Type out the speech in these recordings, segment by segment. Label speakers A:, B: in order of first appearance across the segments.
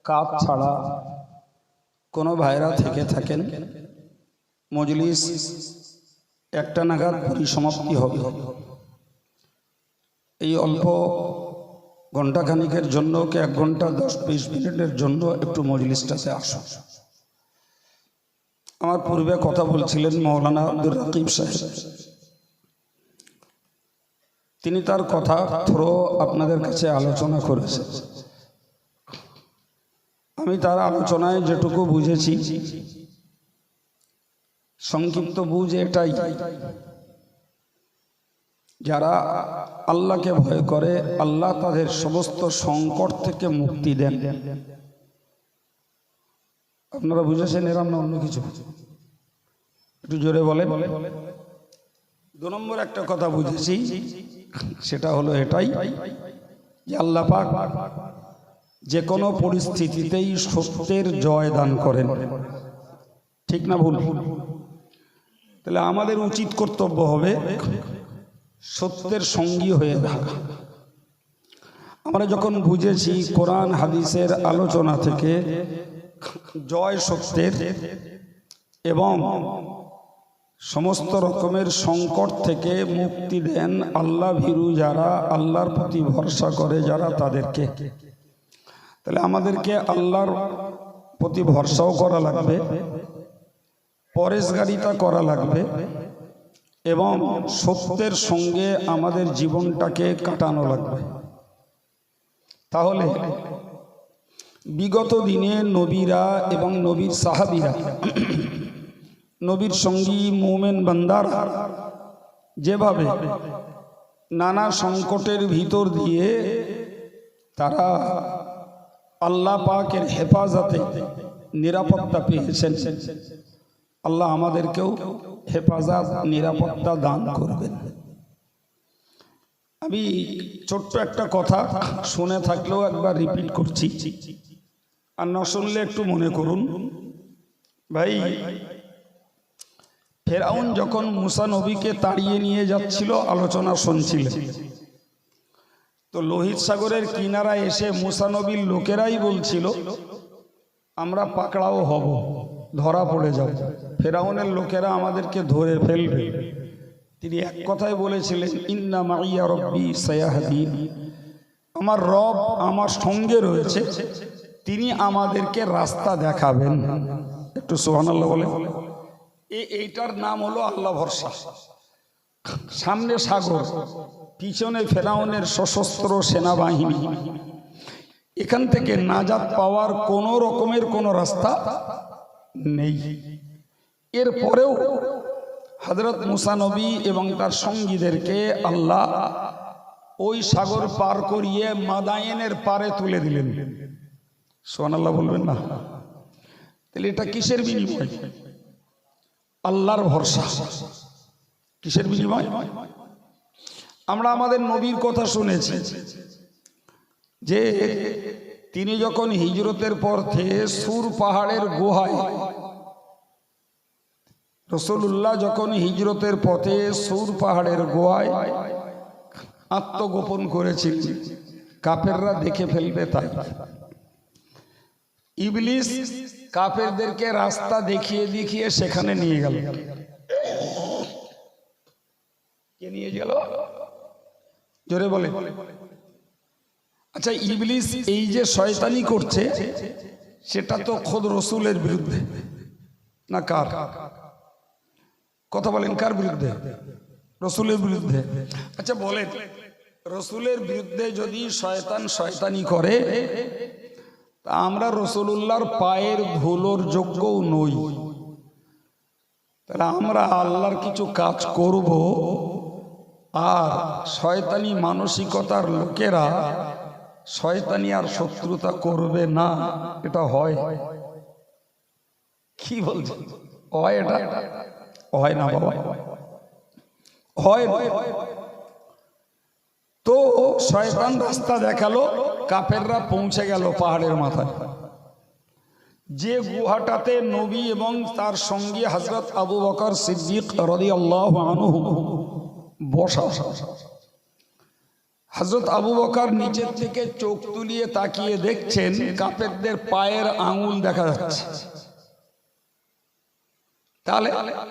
A: কাজ ছাড়া কোনো ভাইরা থেকে থাকেন, মজলিস একটা নাগাদ পরিসমাপ্তি হবে। এই অল্প ঘণ্টাখানিকের জন্য কি 1 ঘন্টা 10-20 মিনিটের জন্য একটু মজলিসটাতে আসো। আমার পূর্বে কথা বলছিলেন মৌলানা আব্দুর রাকিব সাহেব, তিনি তার কথা থ্রো আপনাদের কাছে আলোচনা করেছেন। আমি তার আলোচনায় যেটুকু বুঝেছি, সংক্ষিপ্ত বুঝ এটাই, যারা আল্লাহকে ভয় করে আল্লাহ তাদের সমস্ত সংকট থেকে মুক্তি দেন। আপনারা বুঝেছেন এরম না অন্য কিছু? একটু জোরে বলেন। 2 নম্বর একটা কথা বুঝেছি, সেটা হলো এটাই যে আল্লাহ পাক যে কোনো পরিস্থিতিতেই সত্যের জয় দান করেন। ঠিক না ভুল? তাহলে আমাদের উচিত কর্তব্য হবে সত্যের সঙ্গী হয়ে থাকা। আমরা যখন বুঝেছি কোরআন হাদিসের আলোচনা থেকে জয় সত্যের এবং সমস্ত রকমের সংকট থেকে মুক্তি দেন আল্লাহ ভীরু যারা, আল্লাহর প্রতি ভরসা করে যারা, তাদেরকে, তাহলে আমাদেরকে আল্লাহর প্রতি ভরসাও করা লাগবে, পরেশগারিতা করা লাগবে এবং সত্যের সঙ্গে আমাদের জীবনটাকে কাটানো লাগবে। তাহলে বিগত দিনে নবীরা এবং নবীর সাহাবীরা, নবীর সঙ্গী মুমিন বান্দারা যেভাবে নানা সংকটের ভিতর দিয়ে তারা আল্লাহ পাকের হেফাজতে নিরাপত্তা পেয়েছেন, আল্লাহ আমাদেরকেও হেফাজত নিরাপত্তা দান করবেন। আমি ছোট্ট একটা কথা শুনে থাকলেও একবার রিপিট করছি, আর না শুনলে একটু মনে করুন। ভাই, ফেরাউন যখন মুসা নবীকে তাড়িয়ে নিয়ে যাচ্ছিল, আলোচনা শুনছিলেন, তো লোহিত সাগরের কিনারায় এসে মুসা নবীর লোকেরাই বলছিল আমরা পাকড়াও হব, ধরা পড়ে যাব, ফেরাউনের লোকেরা আমাদেরকে ধরে ফেলবে। তিনি এক কথায় বলেছিলেন ইন্না মাইয়া রব্বি সায়াহদিন, আমার রব আমার সঙ্গে রয়েছে, তিনি আমাদেরকে রাস্তা দেখাবেন। একটু সুবহানাল্লাহ বলে। এইটার নাম হলো আল্লাহ ভরসা। সামনে সাগর, পিছনে ফেরাউনের সশস্ত্র সেনাবাহিনী, এখান থেকে নাজাত পাওয়ার কোন রকমের কোন রাস্তা নেই। এরপরেও হযরত মুসা নবী এবং তার সঙ্গীদেরকে আল্লাহ ওই সাগর পার করিয়ে মাদায়েনের পারে তুলে দিলেন। সুবহানাল্লাহ বলবেন না? তাহলে এটা কিসের বিনিময়? আল্লাহর ভরসা। কিসের বিনিময়? আমরা আমাদের নবীর কথা শুনেছি যে তিনি যখন হিজরতের পথে সুর পাহাড়ের গুহায়, রাসূলুল্লাহ যখন হিজরতের পথে সুর পাহাড়ের গুহায় আত্মগোপন করেছিলেন, কাফেররা দেখে ফেলবে তাই ইবলিস কাফেরদেরকে রাস্তা দেখিয়ে দেখিয়ে সেখানে নিয়ে গেল। কে নিয়ে গেল? জোরে বলে। আচ্ছা, ইবলিস এই যে শয়তানি করছে, সেটা তো খোদ রসুলের বিরুদ্ধে না কার? কথা বলেন, কার বিরুদ্ধে? রসুলের বিরুদ্ধে। আচ্ছা বলেন, রসুলের বিরুদ্ধে যদি শয়তান শয়তানি করে, তা আমরা রসুলুল্লাহর পায়ের ধুলোর যোগ্যও নই, তাহলে আমরা আল্লাহর কিছু কাজ করব আর শয়তানি মানসিকতার লোকেরা শয়তানি আর শত্রুতা করবে না? এটা হয়? কি বলছে? হয়? এটা হয় না বাবা, হয়। তো শয়তান রাস্তা দেখালো, কাফেররা পৌঁছে গেল পাহাড়ের মাথায়, যে গুহাটাতে নবী এবং তার সঙ্গী হযরত আবু বকর সিদ্দিক রাদিয়াল্লাহু আনহু বসা। হযরত আবু বকর নিচের থেকে চোখ তুলিয়ে তাকিয়ে দেখছেন কাফেরদের পায়ের আঙুল দেখা যাচ্ছে। তাহলে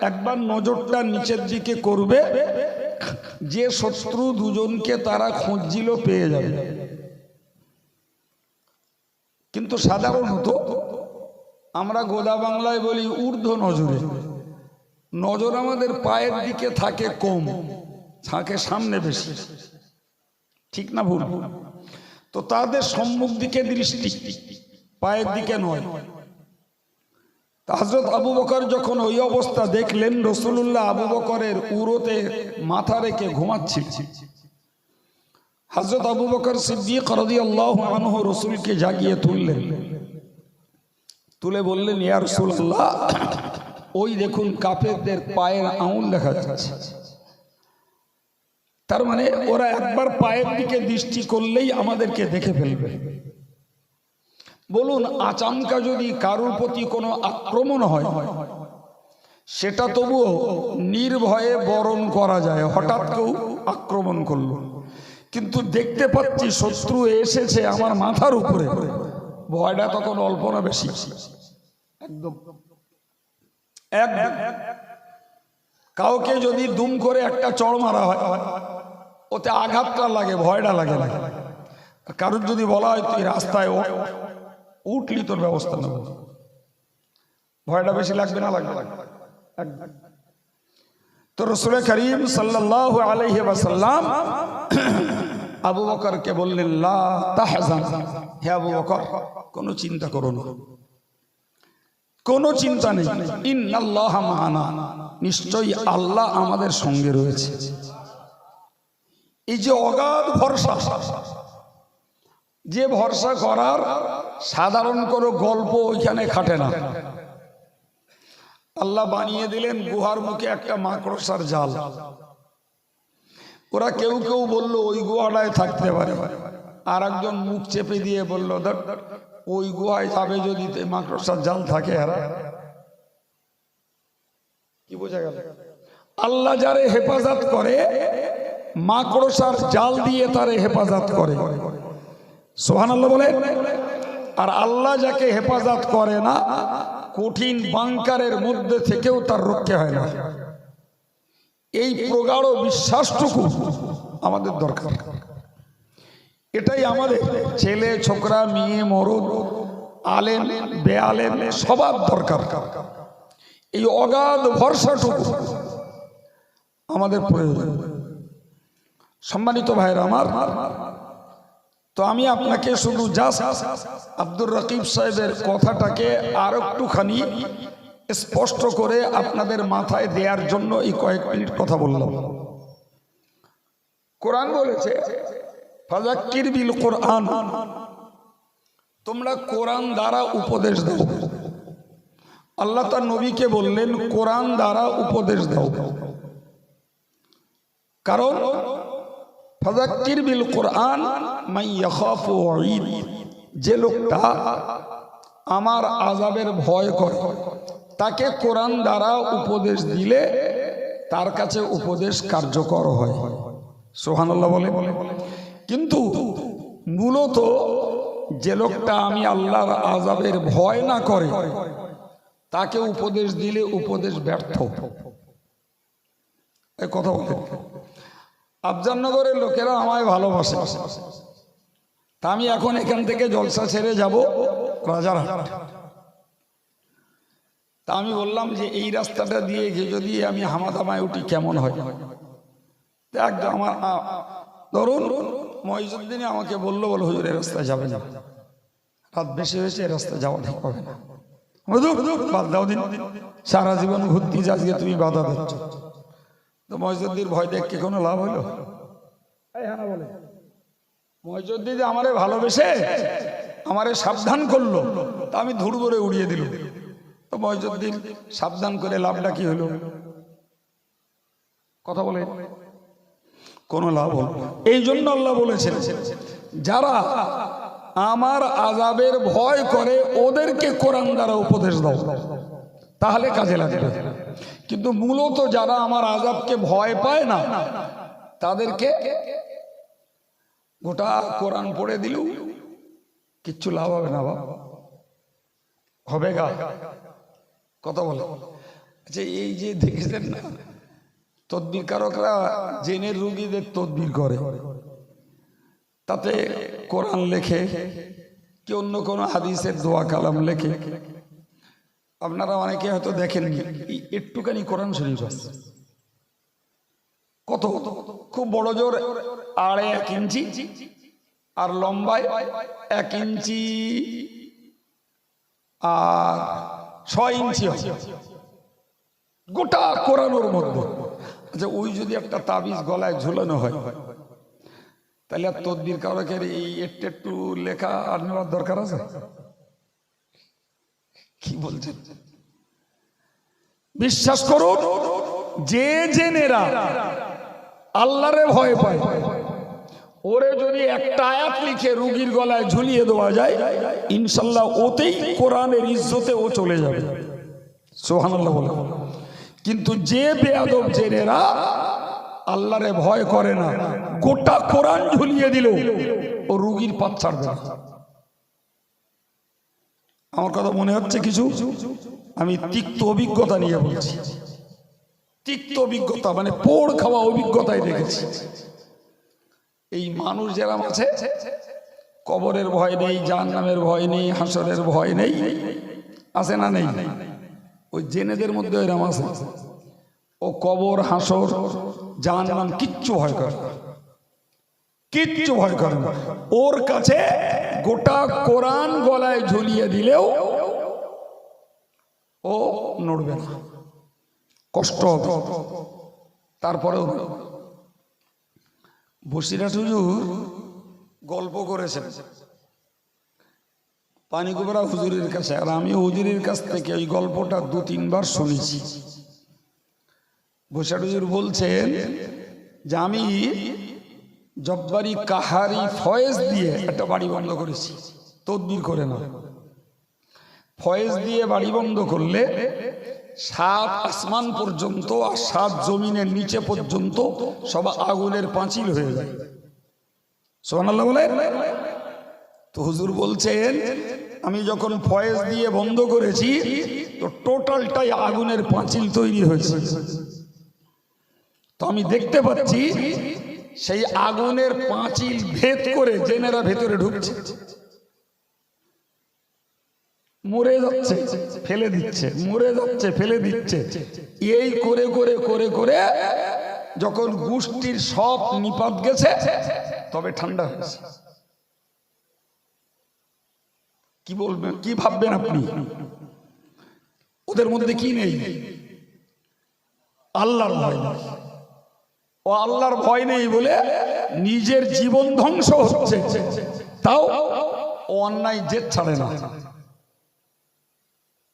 A: একবার নজরটা নিচের দিকে করবে, যে শত্রু দুজনকে তারা খুঁজছিল পেয়ে যাবে। কিন্তু সাধারণত আমরা গোদা বাংলায় বলি ঊর্ধ্ব নজরে, নজর আমাদের পায়ের দিকে থাকে কম, থাকে সামনে বেশি, ঠিক না ভুল? তো তাদের সম্মুখ দিকে দৃষ্টি, পায়ের দিকে নয়। হযরত আবু বকর যখন ওই অবস্থা দেখলেন, রাসূলুল্লাহ আবু বকরের উরুতে মাথা রেখে ঘুমাচ্ছিল। হযরত আবু বকর সিদ্দিক রাদিয়াল্লাহু আনহু রাসূলকে জাগিয়ে তুললেন, তুলে বললেন, ইয়া রাসূলুল্লাহ, ওই দেখুন কাফেরদের পায়ের আঙুল দেখা যাচ্ছে। তার মানে ওরা একবার পায়ের দিকে দৃষ্টি করলেই আমাদেরকে দেখে ফেলবে। বলুন, আচমকা যদি কারোর প্রতি কোনো আক্রমণ হয় সেটা তবুও নির্ভয়ে বরণ করা যায়। হঠাৎ কেউ আক্রমণ করলো, কিন্তু দেখতে পাচ্ছি শত্রু এসেছে আমার মাথার উপরে, ভয়টা তখন অল্প না বেশি? একদম একদম। কাউকে যদি দুম করে একটা চড় মারা হয়, ওতে আঘাতটা লাগে, ভয়টা লাগে না। কারোর যদি বলা হয় তুই রাস্তায় উঠলি, তোর ব্যবস্থা নেব, ভয়টা বেশি লাগবে না? লাগবে। তো রাসূল করিম সাল্লাল্লাহু আলাইহি ওয়াসাল্লাম আবু বকরকে বললেন, লা তাহজান, হে আবু বকর, কোনো চিন্তা করো না, কোনো চিন্তা নেই। ইন্নাল্লাহা মা'ানা, নিশ্চয়ই আল্লাহ আমাদের সঙ্গে রয়েছে। এই যে অগাধ ভরসা, যে ভরসা করার সাধারণ কোনো গল্প ওইখানে খাটে না। আল্লাহ বানিয়ে দিলেন গুহার মুখে একটা মাকড়সার জাল। ওরা কেউ কেউ বলল ওই গুহাটায় থাকতে পারে, আর একজন মুখ চেপে দিয়ে বলল ওই গুহায় যাবে যদি মাকড়সার জাল থাকে। কি বোঝা গেল? আল্লাহ যারে হেফাজত করে মাকড়সার জাল দিয়ে তারে হেফাজত করে, সুবহানাল্লাহ বলে। আর আল্লাহ যাকে হেফাজত করে না, কঠিন বাংকারের মধ্যে থেকেও তার রক্ষা হয় না। এই প্রগাঢ় বিশ্বাসটুকু আমাদের দরকার। এটাই আমাদের ছেলে ছোকরা, মেয়ে, মরদ, আলেম বেআলেম সবার দরকার। এই অগাধ ভরসাটুকু আমাদের প্রয়োজন। সম্মানিত ভাইরা আমার, তো আমি আপনাকে শুধু জাস্ট আব্দুর রকিব সাহেবের কথাটাকে আর একটুখানি স্পষ্ট করে আপনাদের মাথায় দেওয়ার জন্য এই কয়েক মিনিট কথা বললাম। কোরআন বলেছে ফাযাক্কির বিল কোরআন, তোমরা কোরআন দ্বারা উপদেশ দাও। আল্লাহ তার নবীকে বললেন কোরআন দ্বারা উপদেশ দাও, কারণ ফাযাক্কির বিল কোরআন মান ইয়াখাফু ওয়াঈদ, যে লোকটা আমার আযাবের ভয় করে তাকে কোরআন দ্বারা উপদেশ দিলে তার কাছে উপদেশ কার্যকর হয়। সুবহানাল্লাহ বলে। কিন্তু মূলত যে লোকটা আমি আল্লাহর আযাবের ভয় না করে তাকে উপদেশ দিলে উপদেশ ব্যর্থ। এই কথা বলতে আফজালনগরের লোকেরা আমায় ভালোবাসে, তা আমি এখন এখান থেকে জলসা ছেড়ে যাব রাজারহাট। তা আমি বললাম যে এই রাস্তাটা দিয়ে যদি আমি হামাদামায় উঠি কেমন হয়। একদম আমার ধরুন মহিজুদ্দিনে আমাকে বললো, বলো হুজুর এই রাস্তায় যাবে না, রাত বেশি হয়েছে, এই রাস্তায় যাওয়া ঠিক হবে না। বাদ দাও দিন, সারা জীবন ঘুরতে আজকে তুমি বাধা দিচ্ছ। তো মহিজুদ্দিন ভয় দেখে কোনো লাভ হইল? মহিজুদ্দিন আমারে ভালোবেসে আমারে সাবধান করলো, তা আমি ধুর করে উড়িয়ে দিল। তো মহিজুদ্দিন সাবধান করে লাভটা কি হলো? কথা বলে কোনো লাভ হল? এই জন্য আল্লাহ বলেছেন যারা আমার আযাবের ভয় করে ওদেরকে কোরআন দ্বারা উপদেশ দাও, তাহলে কাজে লাগবে। কিন্তু মূলত যারা আমার আযাবকে ভয় পায় না তাদেরকে গোটা কোরআন পড়ে দিলেও কিচ্ছু লাভ হবে না বাবা, হবে গা কথা বলে। আচ্ছা, এই যে দেখেছেন না তদবির কারকরা জেনের রুগীদের তদবির করে, তাতে কোরআন লেখে কি অন্য কোনো হাদিসের দোয়া কালাম লেখে। আপনারা অনেকে হয়তো দেখেন একটুখানি কোরআন শরীফ আছে, কত খুব বড় জোর 1.5 ইঞ্চি আর লম্বায় 1 ইঞ্চি আর 6 ইঞ্চি হয়, গোটা কোরআনের মধ্যে। আচ্ছা, ওই যদি একটা তাবিজ গলায় ঝুলানো হয় তাহলে আর তদবির কারকের এই একটু লেখা আর নেওয়ার দরকার আছে? কি বলছেন? বিশ্বাস করুন, যে জেনেরা আল্লাহরে ভয় পায়, ওরে যদি একটা আয়াত লিখে রুগীর গলায় ঝুলিয়ে দেওয়া যায়, ইনশাল্লাহ ওতেই কোরআনের ইজ্জতে ও চলে যাবে। সুবহানাল্লাহ বলে। কিন্তু যে বেয়াদব জেনেরা আল্লাহরে ভয় করে না, গোটা কোরআন ঝুলিয়ে দিল ও রুগীর পাত ছাড়বে না। আমার কথা মনে হচ্ছে কিছু? আমি তিক্ত অভিজ্ঞতা নিয়ে বলছি, তিক্ত অভিজ্ঞতা মানে পোড় খাওয়া অভিজ্ঞতায় দেখেছি। এই মানুষ যারা আছে, কবরের ভয় নেই, জাহান্নামের ভয় নেই, হাসরের ভয় নেই, আছে না নেই? ওই জেনেদের মধ্যে এরম আছে, ও কবর, হাসর, জাহান্নাম কিচ্ছু ভয় করে না, কিচ্ছু ভয় করে না। ওর কাছে গোটা কোরআন গলায় ঝুলিয়ে দিলেও ও নড়বে না, কষ্ট হবে। তারপরেও বসিরহাট হুজুর গল্প করেছেন পানিকুবরা হুজুরের কাছে, আর আমি হুজুরের কাছ থেকে ওই গল্পটা 2-3 বার শুনেছি। বসিরহাট হুজুর বলছেন যে আমি জব্বারি কাহারি ফয়েজ দিয়ে একটা বাড়ি বন্ধ করেছি, তদবির করে না। ফয়েজ দিয়ে বাড়ি বন্ধ করলে 7 আসমান পর্যন্ত আর 7 জমিনের নিচে পর্যন্ত সব আগুনের পাঁচিল হয়ে যায়। সুবহানাল্লাহ বলে। তো হুজুর বলছেন আমি যখন ফয়েজ দিয়ে বন্ধ করেছি তো টোটালটাই আগুনের পাঁচিল তৈরি হয়েছে। তো আমি দেখতে পাচ্ছি সেই আগুনের পাঁচিল ভেদ করে জেনেরা ভেতরে ঢুকছে, মরে যাচ্ছে, ফেলে দিচ্ছে, মরে যাচ্ছে, ফেলে দিচ্ছে। এই করে করে করে করে যখন গোষ্ঠীর সব নিপাত গেছে তবে ঠান্ডা হয়েছে। কি বলবেন, কি ভাববেন আপনি? ওদের মধ্যে কি নেই? আল্লাহর ভয় নেই। ও আল্লাহর ভয় নেই বলে নিজের জীবন ধ্বংস হচ্ছে, তাও অন্যায় জেদ ছাড়ে না।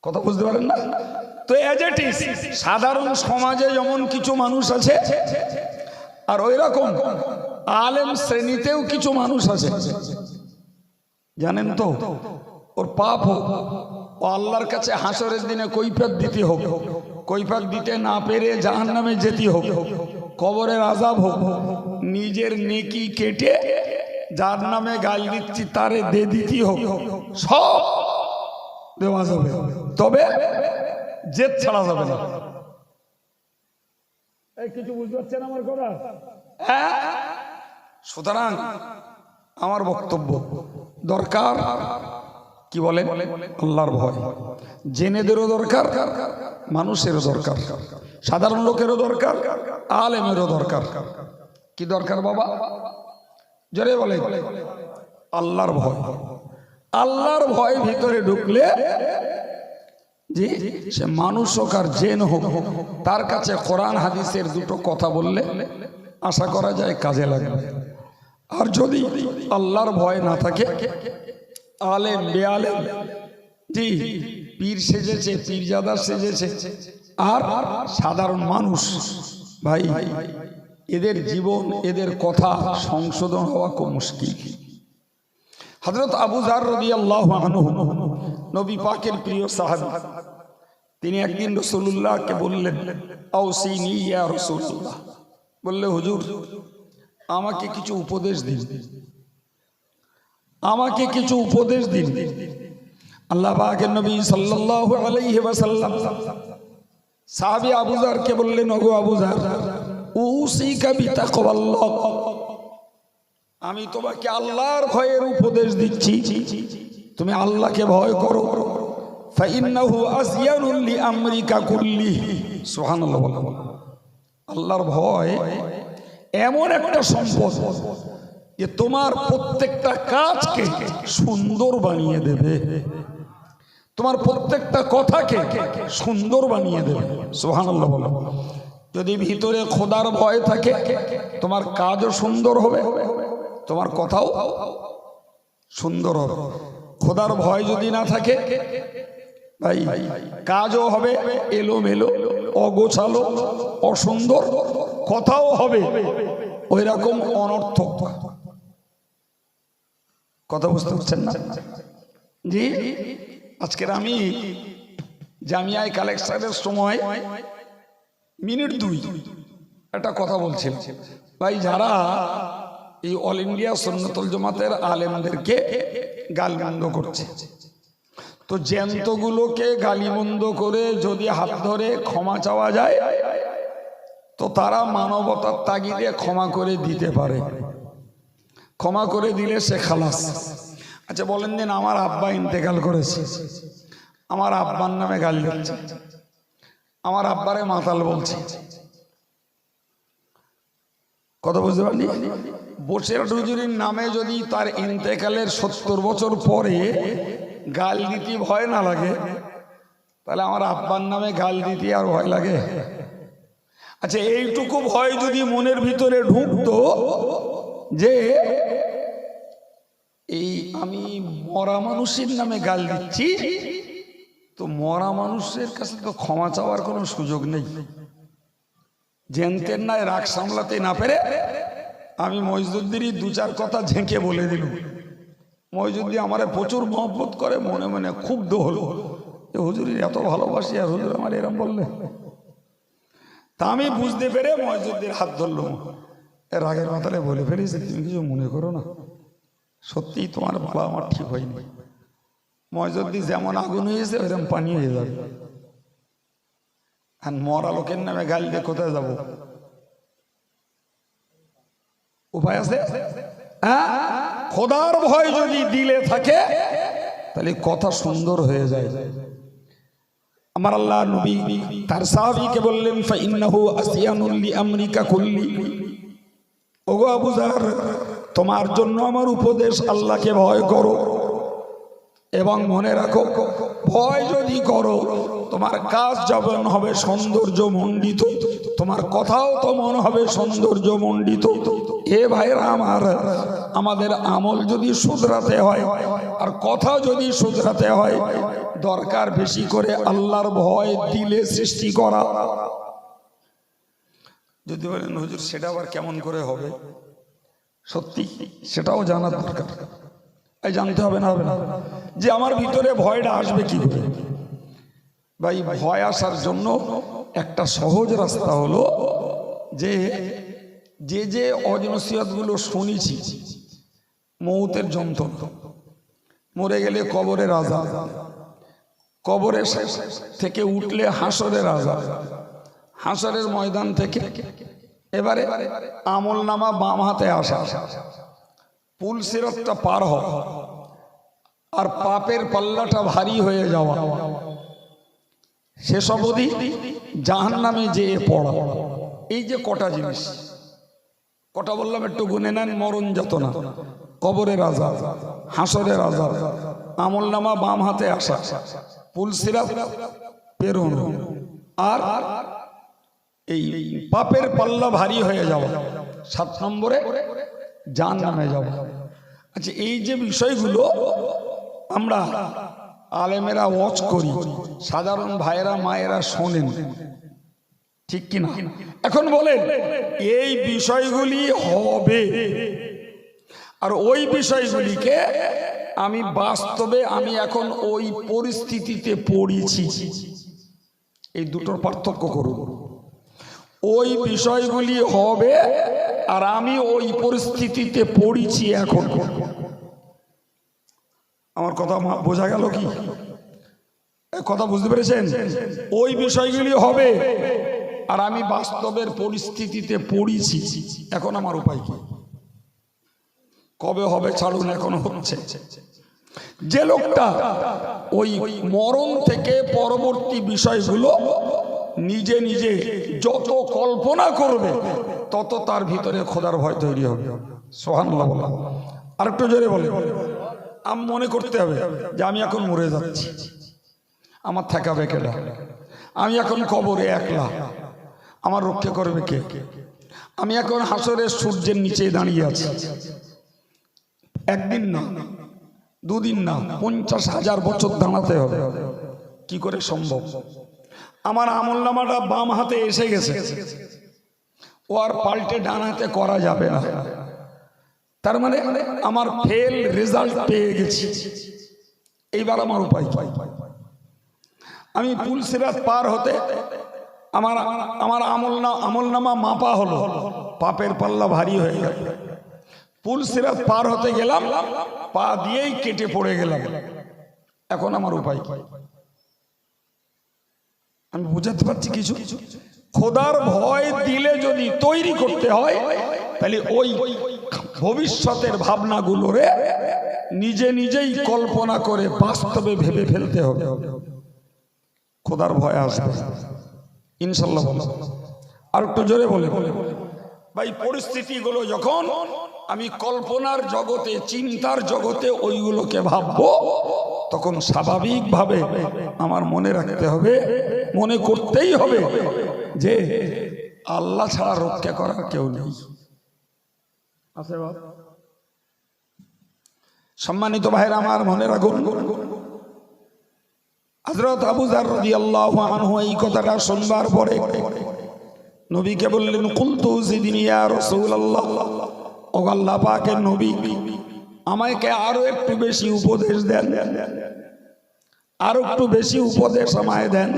A: কথা বুঝতে পারেন না? তো এজ ইট ইজ সাধারণ সমাজে যেমন কিছু মানুষ আছে, আর ওই রকম আলেম শ্রেণীতেও কিছু মানুষ আছে, জানেন তো? ওর পাপ হোক, ও আল্লাহর কাছে হাসরের দিনে কৈফিয়ত দিতে হোক, কৈফিয়ত দিতে না পেরে জাহান্নামে যেতে হোক, কবরের আযাব হোক, নিজের নেকি কেটে যার নামে গাল দিচ্ছি তারে দে দিতে হোক, সব দেওয়া যাবে, তবে জেদ ছাড়া যাবে না। এই কিছু বুঝতে পারছেন আমার কথা? হ্যাঁ। সুতরাং আমার বক্তব্য দরকার কি বলে? আল্লাহর ভয়। জেনেদেরও দরকার, মানুষেরও দরকার, সাধারণ লোকেরও দরকার, আলেমেরও দরকার। কি দরকার বাবা? জোরে বলে আল্লাহর ভয়। আল্লাহর ভয় ভিতরে ঢুকলে যে সে মানুষ হোক আর জেন হোক, তার কাছে কোরআন হাদিসের দুটো কথা বললে আশা করা যায় কাজে লাগবে। আর যদি আল্লাহর ভয় না থাকে, আলেম বেআলেম, জি পীর সেজেছে, পীরজাদা সেজেছে, আর সাধারণ মানুষ, ভাই এদের জীবন, এদের কথা সংশোধন হওয়া খুব মুশকিল। হযরত আবু যার রাদিয়াল্লাহু আনহু নবী পাকের প্রিয় সাহাবী, তিনি একদিন রাসূলুল্লাহকে বললেন, আওসিনি ইয়া রাসূলুল্লাহ, বললে হুজুর আমাকে কিছু উপদেশ দিন। আমাকে কিছু উপদেশ দিন। আল্লাহ পাকের নবী সাল্লাল্লাহু আলাইহি ওয়াসাল্লাম সাহাবী আবু যারকে বললেন, ওগো আবু যার, উসিকা বিতাকওয়াল্লাহ, আমি তোমাকে আল্লাহর ভয়ের উপদেশ দিচ্ছি, তুমি আল্লাহকে ভয় করো। ফাইন্নাহু আসয়ানুল লিআমরিকা কুল্লিহি, সুবহানাল্লাহ। আল্লাহর ভয় এমন একটা সম্পদ যে তোমার প্রত্যেকটা কাজকে সুন্দর বানিয়ে দেবে, তোমার প্রত্যেকটা কথাকে সুন্দর বানিয়ে দেবে। সুবহানাল্লাহ। যদি ভিতরে খোদার ভয় থাকে, তোমার কাজও সুন্দর হবে, তোমার কথাও সুন্দর হবে। খোদার ভয় যদি না থাকে ভাই, কাজও হবে এলোমেলো, অগোছালো, অসুন্দর, কথাও হবে ওই রকম অনর্থক। কথা বুঝতে পারছেন না? জি, আজকের আমি জামিয়ায় কালেকশনের সময় মিনিট 2 একটা কথা বলছিলাম। ভাই, যারা এই অল ইন্ডিয়া সুন্নাতুল জামাতের আলেমদেরকে গালমন্দ করছে, তো জ্যান্তগুলোকে গালিমন্দ করে যদি হাত ধরে ক্ষমা চাওয়া যায়, তো তারা মানবতার তাগিদে ক্ষমা করে দিতে পারে। ক্ষমা করে দিলে সে খালাস। আচ্ছা বলেন দিন, আমার আব্বা ইন্তেকাল করেছে, আমার আব্বার নামে গালি দিচ্ছে, আমার আব্বারে মাতাল বলছে, কথা বুঝতে পারলি? বসির হুজুরির নামে যদি তার ইন্তেকালের 70 বছর পরে গাল দিতে ভয় না লাগে, তাহলে আমার আব্বার নামে গাল দিতে আর ভয় লাগে? আচ্ছা, এইটুকু ভয় যদি মনের ভিতরে ঢুকতো যে এই আমি মরা মানুষের নামে গাল দিচ্ছি, তো মরা মানুষের কাছে তো ক্ষমা চাওয়ার কোনো সুযোগ নেই। জেনতেন নাই রাগ সামলাতে না পেরে আমি মইজুদ্দিনই 2-4 কথা ঝেঁকে বলে দিল। মইজুদ্দিন আমারে প্রচুর মহব্বত করে, মনে মনে ক্ষুব্ধ হলো, হুজুরের এত ভালোবাসি আর হুজুর আমার এরম বললে। তা আমি বুঝতে পেরে মইজুদ্দিন হাত ধরল, রাগের মাথায় বলে ফেলেছি, তুমি কিছু মনে করো না, সত্যি তোমার বলা আমার ঠিক হয়নি। মইজুদ্দিন যেমন আগুন হয়েছে ওইরকম পানি হয়ে যাবে। আর মরা লোকের নামে গাল দিয়ে কোথায় যাবো? উপায় আছে? খোদার ভয় যদি দিলে থাকে তাহলে কথা সুন্দর হয়ে যায়। আমার আল্লাহ নবী তার সাহাবীকে বললেন, ফাইন্নাহু আসিয়ানুল লিআমরিকা কুল্লি, ওগো আবু যার, তোমার জন্য আমার উপদেশ, আল্লাহকে ভয় করো এবং মনে রাখো, ভয় যদি করো তোমার কাজ যেমন হবে সৌন্দর্য মণ্ডিত, তোমার কথাও তো মনে হবে সৌন্দর্য মণ্ডিত। এ ভাইরা আমার, আমাদের আমল যদি শুধরাতে হয় আর কথা যদি শুধরাতে হয়, দরকার বেশি করে আল্লাহর ভয় দিলে সৃষ্টি করা। যদি বলেন হুজুর সেটা আবার কেমন করে হবে, সত্যি সেটাও জানা দরকার। এই জানতে হবে না, হবে না যে আমার ভিতরে ভয়টা আসবে কি করে। ভাই, ভয় আসার জন্য একটা সহজ রাস্তা হলো যে যে যে অজনসিয়তগুলো শুনেছি, মৌতের যন্ত্রণা, মরে গেলে কবরের আযাব, কবরে থেকে উঠলে হাসরের আযাব, হাসরের ময়দান থেকে এবারে আমল নামা বাম হাতে আসা, পুল সিরাতটা পার হওয়া, আর পাপের পাল্লাটা ভারী হয়ে যাওয়া, সেসব অবধি জাহান্নামে যেয়ে পড়া। এই যে কটা জিনিস, কটা বললাম একটু গুনে নেন। মরণ যাতনা, কবরের আযাব, হাসরের আযাব, আমল নামা বাম হাতে আসা, পুল সিরাত পেরোনো, আর এই পাপের পাল্লা ভারী হয়ে যাওয়া, 7 নম্বরে জাহান্নামে যাওয়া। আচ্ছা, এই যে বিষয়গুলো আমরা আলেমেরা ওয়াজ করি, সাধারণ ভাইয়েরা মায়েরা শোনেন, ঠিক কিনা? এখন বলেন, এই বিষয়গুলি হবে, আর ওই বিষয়গুলিকে আমি বাস্তবে আমি এখন ওই পরিস্থিতিতে পড়েছি, এই দুটোর পার্থক্য করুন। ওই বিষয়গুলি হবে আর আমি ওই পরিস্থিতিতে পড়েছি এখন, আমার কথা বোঝা গেল কি? কথা বুঝতে পেরেছেন? ওই বিষয়গুলি হবে। আর আমি বাস্তবের পরিস্থিতিতে পড়েছি। এখন আমার উপায় কি? কবে হবে ছাড়ুন, এখন হচ্ছে। যে লোকটা ওই মরণ থেকে পরবর্তী বিষয়গুলো নিজে নিজে যত কল্পনা করবে তত তার ভিতরে খোদার ভয় তৈরি হবে। সুবহানাল্লাহ বলা। আরেকটু জোরে বলে। আমি মনে করতে হবে যে আমি এখন মরে যাচ্ছি, আমার ঠেকাবে কেডা? আমি এখন কবরে একলা, আমার রক্ষা করবে কে? আমি এখন হাসরের সূর্যের নিচে দাঁড়িয়ে আছি। একদিন না, দুদিন না, 50,000 বছর দাঁড়াতে হবে। কি করে সম্ভব? আমার আমলনামাটা বাম হাতে এসে গেছে, ও আর পাল্টে ডান হাতে করা যাবে না। তার মানে আমার ফেল রেজাল্ট পেয়ে গেছি। এইবার আমার উপায় পাই। আমি পুলসিরাত পার হতে আমার আমলনামা মাপা হলো, পাপের পাল্লা ভারী হয়ে গেল। পুলসিরাত পার হতে গেলাম, পা দিয়েই কেটে পড়ে গেলাম। এখন আমার উপায় কি? আমি বুঝাতে পারছি কিছু? খোদার ভয় দিলে যদি তৈরি করতে হয়, তাহলে ওই ভবিষ্যতের ভাবনাগুলোরে নিজে নিজেই কল্পনা করে বাস্তবে ভেবে ফেলতে হবে। খোদার ভয় আসবে ইনশাল্লাহ। আর একটু জোরে বলে। ভাই, পরিস্থিতিগুলো যখন আমি কল্পনার জগতে, চিন্তার জগতে ওইগুলোকে ভাববো, তখন স্বাভাবিকভাবে আমার মনে রাখতে হবে, মনে করতেই হবে যে আল্লাহ ছাড়া রক্ষা করার কেউ নেই। সম্মানিত ভাইরা আমার, মনে রাখুন, হযরত আবু যার রাদিয়াল্লাহু আনহু এই কথাটা শুনবার পরে নবীকে বললেন, কুলতু জিদনি ইয়া রাসূলুল্লাহ, ও আল্লাহ পাকের নবী, আমাকে আরো একটু বেশি উপদেশ দেন, আরো একটু বেশি উপদেশ আমায় দেন।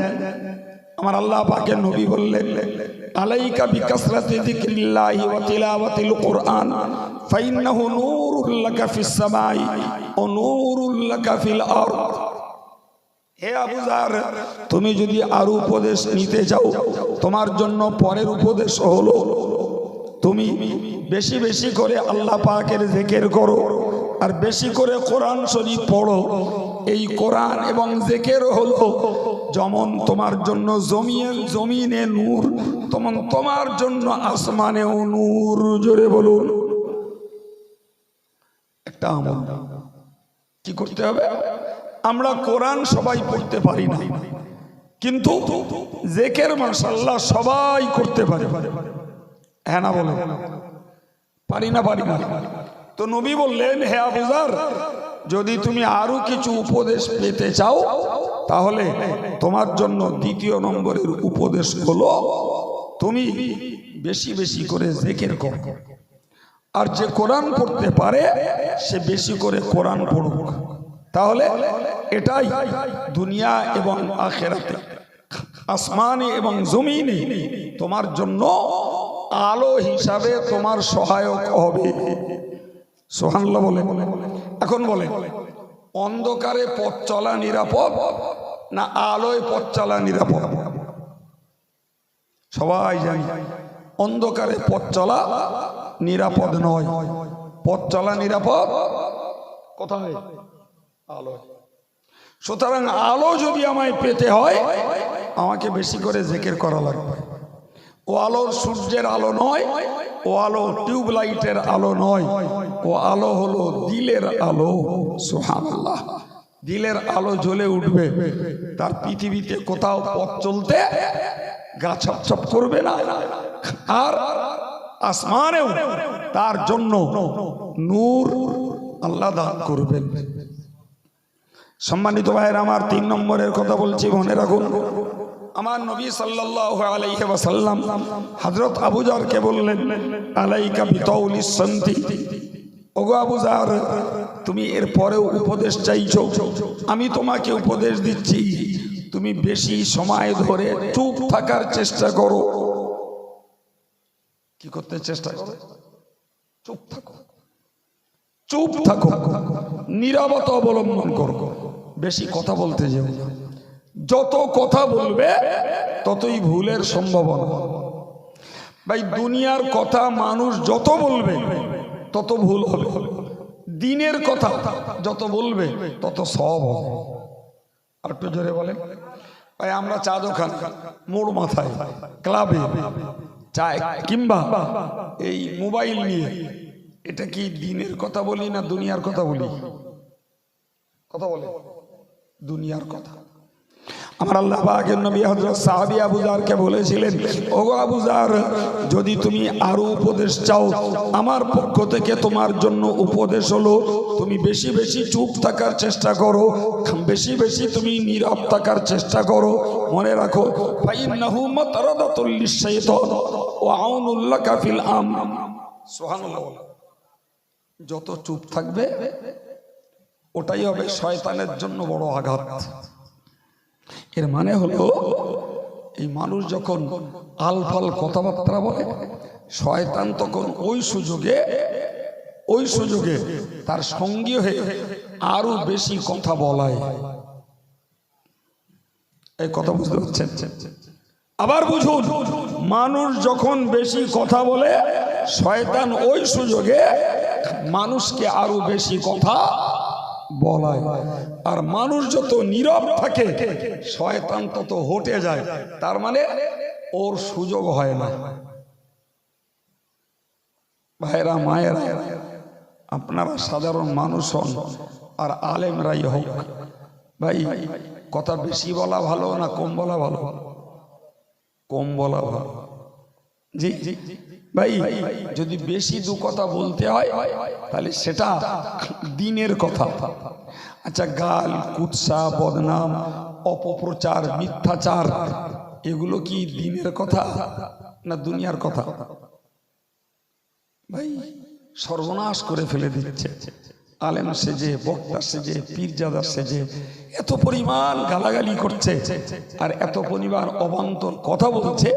A: আমার আল্লাহ পাকের নবী বললেন, আলাইকা বিকাসরাতি যিকরিল্লাহি ওয়া তিলাওয়াতিল কুরআন ফাইন্নাহু নূরুল লাকা ফিস সামাই ওয়া নূরুল লাকা ফিল আরদ। হে আবু যার, তুমি যদি আরো উপদেশ নিতে চাও, তোমার জন্য পরের উপদেশ হলো তুমি বেশি বেশি করে আল্লাহ পাকের জিকির করো, আর বেশি করে কোরআন শরীফ পড়ো। এই কোরআন এবং জিকির হলো যেমন তোমার জন্য জমিনে নূর, তেমন তোমার জন্য আসমানেও নূর। জোরে বলুন। একটা আমল কি করতে হবে? আমরা কোরআন সবাই পড়তে পারি না, কিন্তু জিকির মাশাআল্লাহ সবাই করতে পারে। হ্যাঁ না বলে? পারি না? তো নবী বললেন, হে আবু যার, যদি তুমি আরো কিছু উপদেশ পেতে চাও, তাহলে তোমার জন্য দ্বিতীয় নম্বরের উপদেশ হলো তুমি বেশি বেশি করে জিকির করো। আর যে কোরআন পড়তে পারে সে বেশি করে কোরআন পড়ুক। তাহলে এটাই দুনিয়া এবং আখিরাতে, আসমানে এবং জমিনে তোমার জন্য আলো হিসাবে তোমার সহায়ক হবে। সুবহানাল্লাহ বলে। এখন বলে, অন্ধকারে পথ চলা নিরাপদ না আলোয় পথ চলা নিরাপদ? সবাই জানি অন্ধকারে পথ চলা নিরাপদ নয়। পথ চলা নিরাপদ কোথায়? আলোয়। সুতরাং আলো যদি আমায় পেতে হয়, আমাকে বেশি করে জিকির করা লাগবে। ও আলো সূর্যের আলো নয়, ও আলো টিউবলাইটের আলো নয়, ও আলো হলো দিলের আলো। সুবহানাল্লাহ। দিলের আলো জ্বলে উঠবে, তার পৃথিবীতে কোথাও পথ চলতে গা ছপছপ করবে না। আর আসমানেও তার জন্য নূর আল্লাহ দান করবেন। সম্মানিত ভাইয়ের আমার, 3 নম্বরের কথা বলছি, মনে রাখুন। আমার নবী সাল্লাল্লাহু আলাইহি ওয়াসাল্লাম হযরত আবু যারকে বললেন, আলাইকা বিতাউলিস শান্তি। ওগো আবু যার, তুমি এর পরেও উপদেশ চাইছো, আমি তোমাকে উপদেশ দিচ্ছি, তুমি বেশি সময় ধরে চুপ থাকার চেষ্টা করো। কি করতে চেষ্টা করো? চুপ থাকো। চুপ থাকো, নীরবতা অবলম্বন করো, বেশি কথা বলতে যেও না। যত কথা বলবে ততই ভুলের সম্ভাবনা। ভাই দুনিয়ার কথা মানুষ যত বলবে তত ভুল হবে, দিনের কথা যত বলবে তত সব হবে। আর একটু জোরে বলেন। ভাই আমরা চা দোকান, মোড় মাথায়, ক্লাবে, চায় কিংবা এই মোবাইল নিয়ে, এটা কি দিনের কথা বলি না দুনিয়ার কথা বলি? কথা বলে দুনিয়ার কথা। আমার আল্লাহ পাকের নবী হযরত সাহাবী আবু যারকে বলেছিলেন, ওগো আবু যার, যদি তুমি আরো উপদেশ চাও আমার পক্ষ থেকে তোমার জন্য উপদেশ হলো তুমি বেশি বেশি চুপ থাকার চেষ্টা করো, বেশি বেশি তুমি নীরব থাকার চেষ্টা করো। মনে রাখো, ফাইন্নাহু মাতারাদাতুল লিশ-শাইতান ওয়া আউনুল লাকা ফিল আমর। সুবহানাল্লাহ। যত চুপ থাকবে ওটাই হবে শয়তানের জন্য বড় আঘাত। এর মানে হলো এই মানুষ যখন আলফাল কথাবার্তা বলে, শয়তান তখন ওই সুযোগে তার সঙ্গী হয়ে আরো বেশি কথা বলায়। এই কথা বুঝতে পারছেন? আবার বুঝুন, মানুষ যখন বেশি কথা বলে শয়তান ওই সুযোগে মানুষকে আরো বেশি কথা বলায়। আর মানুষ যত নীরব থাকে শয়তান তত হটে যায়, তার মানে ওর সুযোগ হয় না। ভাইরা মায়েরা, আপনারা সাধারণ মানুষ হন আর আলেমরাই হোক, ভাই কথা বেশি বলা ভালো না কম বলা ভালো? কম বলা ভালো। জি ভাই, যদি বেশি দু কথা বলতে হয় তাহলে সেটা দিনের কথা। আচ্ছা, গাল, কুৎসা, বদনাম, অপপ্রচার, মিথ্যাচার, এগুলো কি দিনের কথা না দুনিয়ার কথা? ভাই সর্বনাশ করে ফেলে দিচ্ছে। আলেম সেজে, বক্তা সেজে, পীরজাদা সেজে এত পরিমাণ গালাগালি করছে আর এত পরিমাণ অবান্তর কথা বলছে।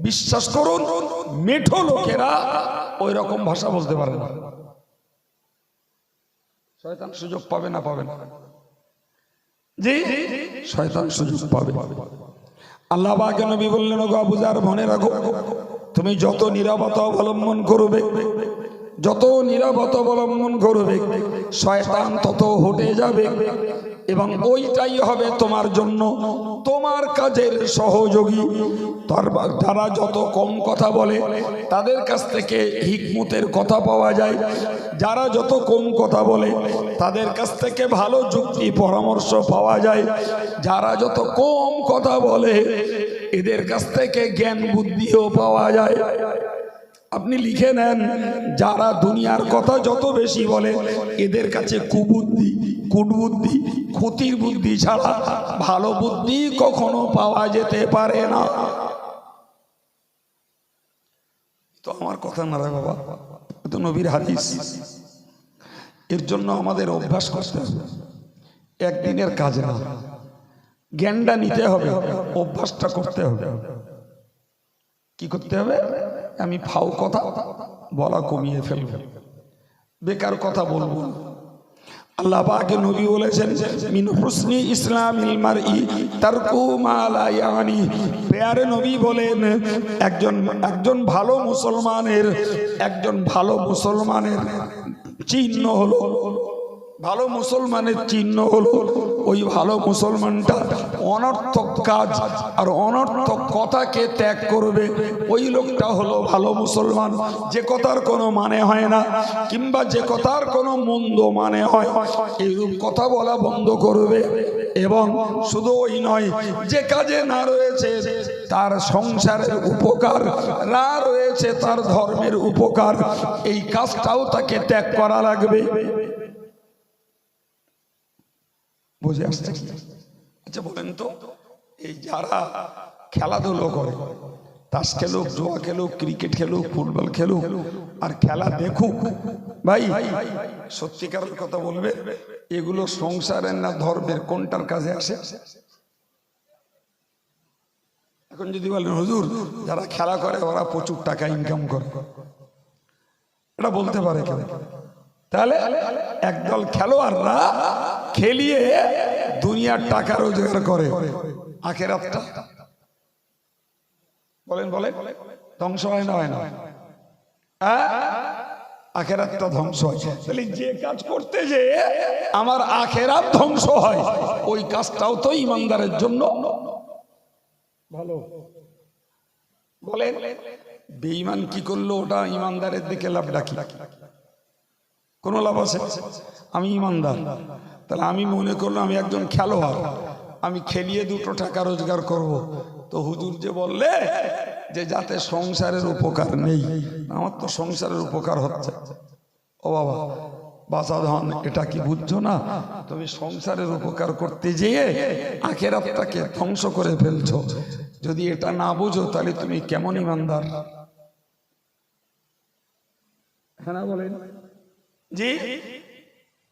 A: বিশ্বাস করুন, মেঠো লোকেরা ওই রকম ভাষা বলতে পারে না। শয়তান সুযোগ পাবে না? পাবে না? জি, শয়তান সুযোগ পাবে। আল্লাহ পাকের নবী বললেন, ওগো আবু যার, মনে রাখো তুমি যত নীরবতা অবলম্বন করবে, যত নীরবতা অবলম্বন করবে শয়তান তত হটে যাবে এবং ওইটাই হবে তোমার জন্য তোমার কাজের সহযোগী। যারা যত কম কথা বলে তাদের কাছ থেকে হিকমতের কথা পাওয়া যায়, যারা যত কম কথা বলে তাদের কাছ থেকে ভালো যুক্তি পরামর্শ পাওয়া যায়, যারা যত কম কথা বলে এদের কাছ থেকে জ্ঞান বুদ্ধিও পাওয়া যায়। আপনি লিখে নেন, যারা দুনিয়ার কথা যত বেশি বলে এদের কাছে কুবুদ্ধি, কুটবুদ্ধি, ক্ষতির বুদ্ধি ছাড়া ভালো বুদ্ধি কখনো পাওয়া যেতে পারে না। তো আমার কথা না রে বাবা, তো নবীর হাদিস। এর জন্য আমাদের অভ্যাস করতে হবে, একদিনের কাজ না, জ্ঞানটা নিতে হবে, অভ্যাসটা করতে হবে। কি করতে হবে? আমি ফাও কথা বলা কমিয়ে ফেলব, বেকার কথা বলবো। আল্লাহ পাকের নবী বলেছেন, মিন হুসনি ইসলামিল মারই তারকু মা লা ইয়ানি। প্যারে নবী বলেন, একজন ভালো মুসলমানের চিহ্ন হলো, ভালো মুসলমানের চিহ্ন হলো ওই ভালো মুসলমানটা অনর্থক কাজ আর অনর্থক কথাকে ত্যাগ করবে। ওই লোকটা হলো ভালো মুসলমান। যে কথার কোনো মানে হয় না কিংবা যে কথার কোনো মন্দ মানে হয় এইরূপ কথা বলা বন্ধ করবে। এবং শুধু ওই নয়, যে কাজে না রয়েছে তার সংসারের উপকার, না রয়েছে তার ধর্মের উপকার, এই কাজটাও তাকে ত্যাগ করা লাগবে। বুঝে আসছে? আচ্ছা বলেন তো, এই যারা খেলাধুলো করে, তাস খেলুক, জুয়া খেলুক, ক্রিকেট খেলুক, ফুটবল খেলুক আর খেলা দেখুক, ভাই সত্যিকারের কথা বলবে, এগুলো সংসারের না ধর্মের, কোনটার কাজে আসে? এখন যদি বলেন হুজুর যারা খেলা করে ওরা প্রচুর টাকা ইনকাম করে, এটা বলতে পারে কেন? তাহলে একদল খেলোয়াড়রা খেলিয়ে দুনিয়ার টাকা রোজগার করে, আখেরাতটা বলেন বলেন ধ্বংস হয় না, হয় না? আখেরাতটা ধ্বংস হয়। তাহলে যে কাজ করতে যে আমার আখেরাত ধ্বংস হয়, ওই কাজটাও তো ইমানদারের জন্য ভালো। বলেন বেঈমান কি করলো, ওটা ইমানদারের দিকে লাভ ডাকি, কোনো লাভ আছে? আমি ইমানদার, তাহলে আমি মনে করলাম আমি একজন খেলোয়াড়, আমি খেলিয়ে দুটো টাকা রোজগার করব। তো হুজুর যে বললে যে যাতে সংসারের উপকার নেই, আমার তো সংসারের উপকার হচ্ছে। ও বাবা বাঁচা ধন, এটা কি বুঝছো না? তুমি সংসারের উপকার করতে যেয়ে আখেরাতটাকে ধ্বংস করে ফেলছো। যদি এটা না বুঝো তাহলে তুমি কেমন ইমানদার? হ্যাঁ না বলেন জি।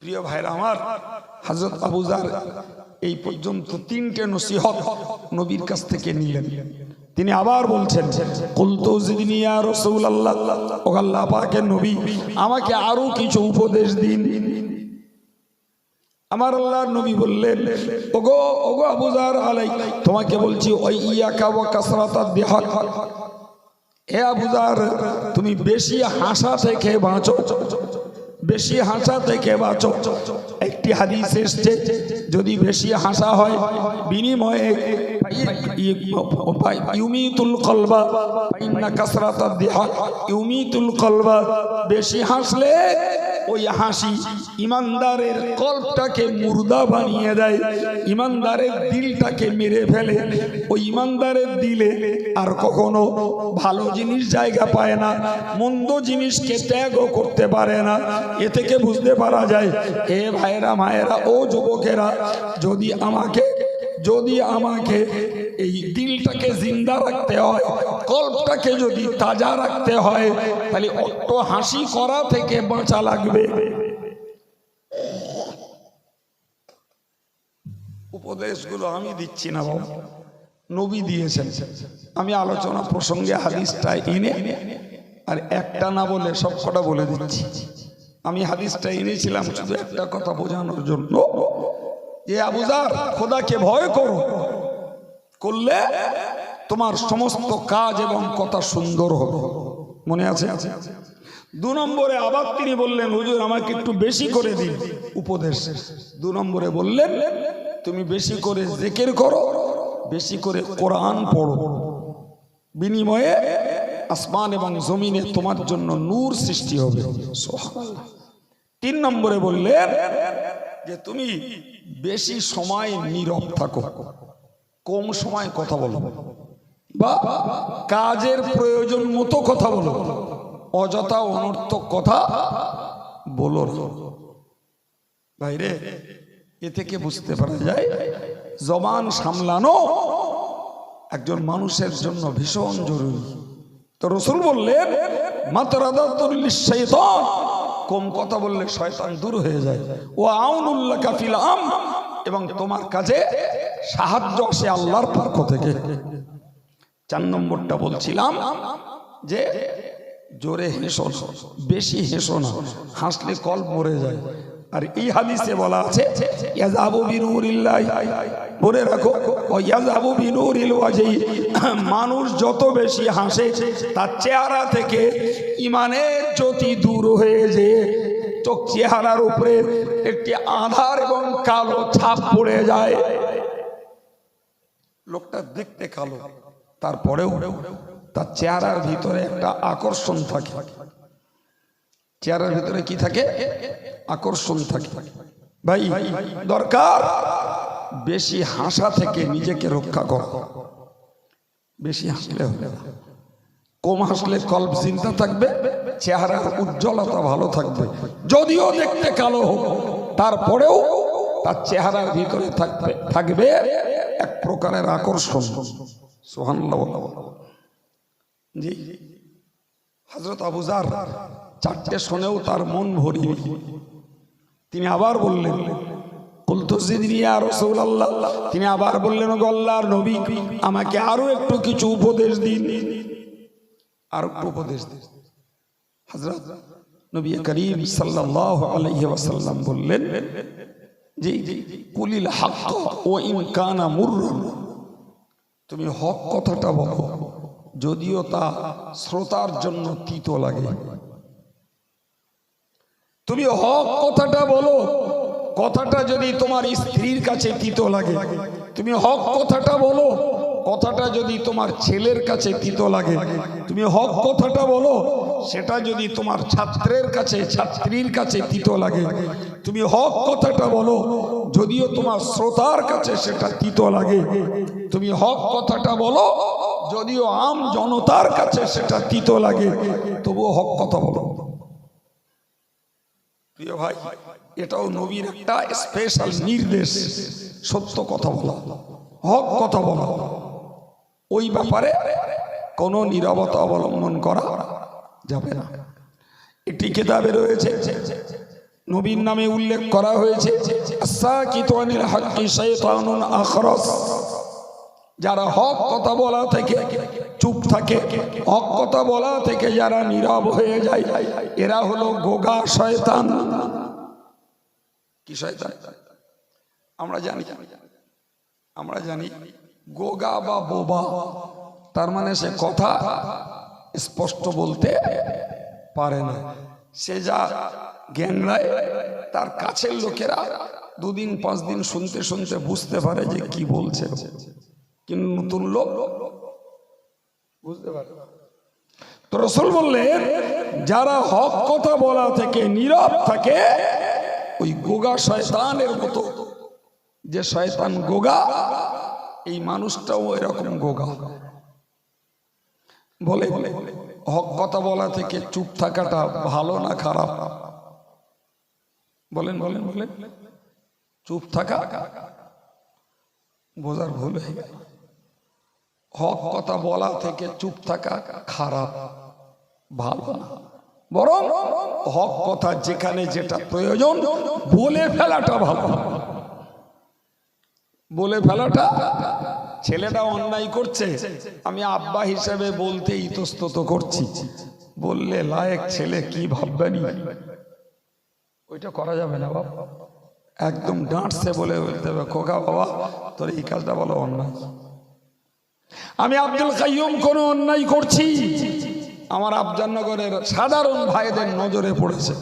A: প্রিয় ভাইরা আমার, হযরত আবু যার এই পর্যন্ত 3টে নসিহত নবীর কাছ থেকে নিলেন। তিনি আবার বলছেন, কুলতু জিদনি ইয়া রাসূলুল্লাহ, ও আল্লাহ পাকের নবী আমাকে আরো কিছু উপদেশ দিন। আমার আল্লাহর নবী বললেন, ওগো ওগো আবু যার তোমাকে বলছি, ওই ইয়াকা ওয়া কাসরাতাদ দিহাক, হে আবু যার তুমি বেশি হাসা থেকে বাঁচো, বেশি হাসা থেকে বাঁচো। একটি হাদিস এসেছে, যদি বেশি হাসা হয় বিনিময়ে ইউমিতুল কলবা ইন্না কাসরাতাদ দিহাক ইউমিতুল কলবা, বেশি হাসলে ওই হাসি ইমানদারের কল্পটাকে মুর্দা বানিয়ে দেয়, ইমানদারের দিলটাকে মেরে ফেলে। ওই ইমানদারের দিলে আর কখনো ভালো জিনিস জায়গা পায় না, মন্দ জিনিসকে ত্যাগও করতে পারে না। এ থেকে বুঝতে পারা যায়, এ ভাইরা মায়েরা ও যুবকেরা, যদি আমাকে এই দিলটাকে জিন্দা রাখতে হয়, কল্পটাকে যদি তাজা রাখতে হয়, তাহলে অত হাসি করা থেকে বাঁচা লাগবে। উপদেশগুলো আমি দিচ্ছি না বাবা, নবী দিয়েছেন। আমি আলোচনা প্রসঙ্গে হাদিসটা এনে আর একটা না বলে সব কটা বলে দিচ্ছি। আমি হাদিসটা এনেছিলাম শুধু একটা কথা বোঝানোর জন্য, যে আবু যার খোদাকে ভয় করো, করলে তোমার সমস্ত কাজ এবং কথা সুন্দর হবে। মনে আছে? 2 নম্বরে আবার তিনি বললেন, হুজুর আমাকে একটু বেশি করে দিন উপদেশ। 2 নম্বরে বললেন, তুমি বেশি করে জিকির করো, বেশি করে কোরআন পড়ো, বিনিময়ে আসমান এবং জমিনে তোমার জন্য নূর সৃষ্টি হবে। সুবহানাল্লাহ। 3 নম্বরে বললেন যে তুমি বেশি সময় নীরব থাকো, কম সময় কথা বলো, বা কাজের প্রয়োজন মতো কথা বলো, অযথা অনর্থক কথা বলো না। ভাইরে, এ থেকে বুঝতে পারা যায় জবান সামলানো একজন মানুষের জন্য ভীষণ জরুরি। তো রাসূল বললেন, মাতরাদাতুল লিশ-শাইতান, কম কথা বললে শয়তান দূর হয়ে যায়। ও আউনুল লাকা ফিল আম, এবং তোমার কাজে সাহায্য আসে আল্লাহর পক্ষ থেকে। 4 নম্বরটা বলছিলাম যে জোরে হেসো না, বেশি হেসো না, হাসলে কল্প মরে যায়। আর এই হাদিসে বলা আছে, ইয়াযাবু বিনুরিল্লাহ, বলে রাখো, ও ইয়াযাবু বিনুরিল ওয়াজহি, মানুষ যত বেশি হাসে তার চেহারা থেকে ইমানের জ্যোতি দূর হয়ে যায়। চোখ চেহারার উপরে একটি আঁধার এবং কালো ছাপ পড়ে যায়। লোকটা দেখতে কালো, তারপরেও তার চেহারার ভিতরে একটা আকর্ষণ থাকে। চেহারার ভিতরে কি থাকে? আকর্ষণ থাকে। ভাই দরকার বেশি হাসা থেকে নিজেকে রক্ষা করা। বেশি হাসলে হবে না, কম হাসলে কল্প চিন্তা থাকবে, চেহারার উজ্জ্বলতা ভালো থাকবে। যদিও দেখতে কালো হোক, তারপরেও তার চেহারার ভিতরে থাকবে এক প্রকারের আকর্ষণ। সুবহানাল্লাহ। জি, হযরত আবু যার 4টে শুনেও তার মন ভরি। তিনি আবার বললেন, কুলতু জিদনি ইয়া রাসূলুল্লাহ, তিনি আবার বললেন, ওগো আল্লাহর নবী আমাকে আরো একটু কিছু উপদেশ দিন, আর একটু উপদেশ দিন। হযরত নবী করিম সাল্লাল্লাহু আলাইহি ওয়াসাল্লাম বললেন যে কুলিল হক ওয়া ইন কানা মুররান, তুমি হক কথাটা বলো যদিও তা শ্রোতার জন্য তিতো লাগে। তুমি হক কথাটা বলো, কথাটা যদি তোমার স্ত্রীর কাছে তিতো লাগে। তুমি হক কথাটা বলো, কথাটা যদি তোমার ছেলের কাছে তিতো লাগে। তুমি হক কথাটা বলো, সেটা যদি তোমার ছাত্রের কাছে ছাত্রীর কাছে তিতো লাগে। তুমি হক কথাটা বলো যদিও তোমার শ্রোতার কাছে সেটা তিতো লাগে। তুমি হক কথাটা বলো যদিও আম জনতার কাছে সেটা তিতো লাগে, তবুও হক কথা বলো। প্রিয় ভাই, এটাও নবীর একটা স্পেশাল নির্দেশ, সত্য কথা বলা, হক কথা বলা। ওই ব্যাপারে কোনো নীরবতা অবলম্বন করা যাবে না। একটি কিতাবে রয়েছে, নবীর নামে উল্লেখ করা হয়েছে, আস-সাকিতু আনিল হাক্কি শাইতানুন আখরাস, যারা হক কথা বলা থেকে চুপ থাকে, হক কথা বলা থেকে যারা নীরব হয়ে যায়, এরা হলো গোগা শয়তান। কি শয়তান? আমরা জানি গোগা বা বোবা, তার মানে সে কথা স্পষ্ট বলতে পারে না। সে যা গ্যাংড়ায়, তার কাছের লোকেরা 2 দিন 5 দিন শুনতে শুনতে বুঝতে পারে যে কি বলছে, কিন্তু নতুন লোক বুঝতে পারে। তো রাসূল বললেন, যারা হক কথা বলা থেকে নীরব থাকে, ওই গোগা শয়তানের মতো। যে শয়তান গোগা, এই মানুষটাও এরকম গোগা। বলে হক কথা বলা থেকে চুপ থাকাটা ভালো না খারাপ? বলেন বলেন বলেন। চুপ থাকা বোঝার ভুল হয়ে গেল। হক কথা বলা থেকে চুপ থাকা খারাপ, ভালো না। বরং হক কথা যেখানে যেটা প্রয়োজন বলে ফেলাটা ভালো। বলে ফেলাটা, ছেলেটা অন্যায় করছে, আমি আব্বা হিসেবে বলতে ইতস্তত করছি, বললে লায়েক ছেলে কি ভাববেনি, ওইটা করা যাবে না বাবা। একদম ডাঁটছে বলে বলতে হবে, খোকা বাবা তোর এই কাজটা বলো অন্যায়। আমি আব্দুল কাইয়ুম কোন অন্যায় করছি, আমার আফজালনগরের সাধারণ ভাইদের নজরে পড়েছে,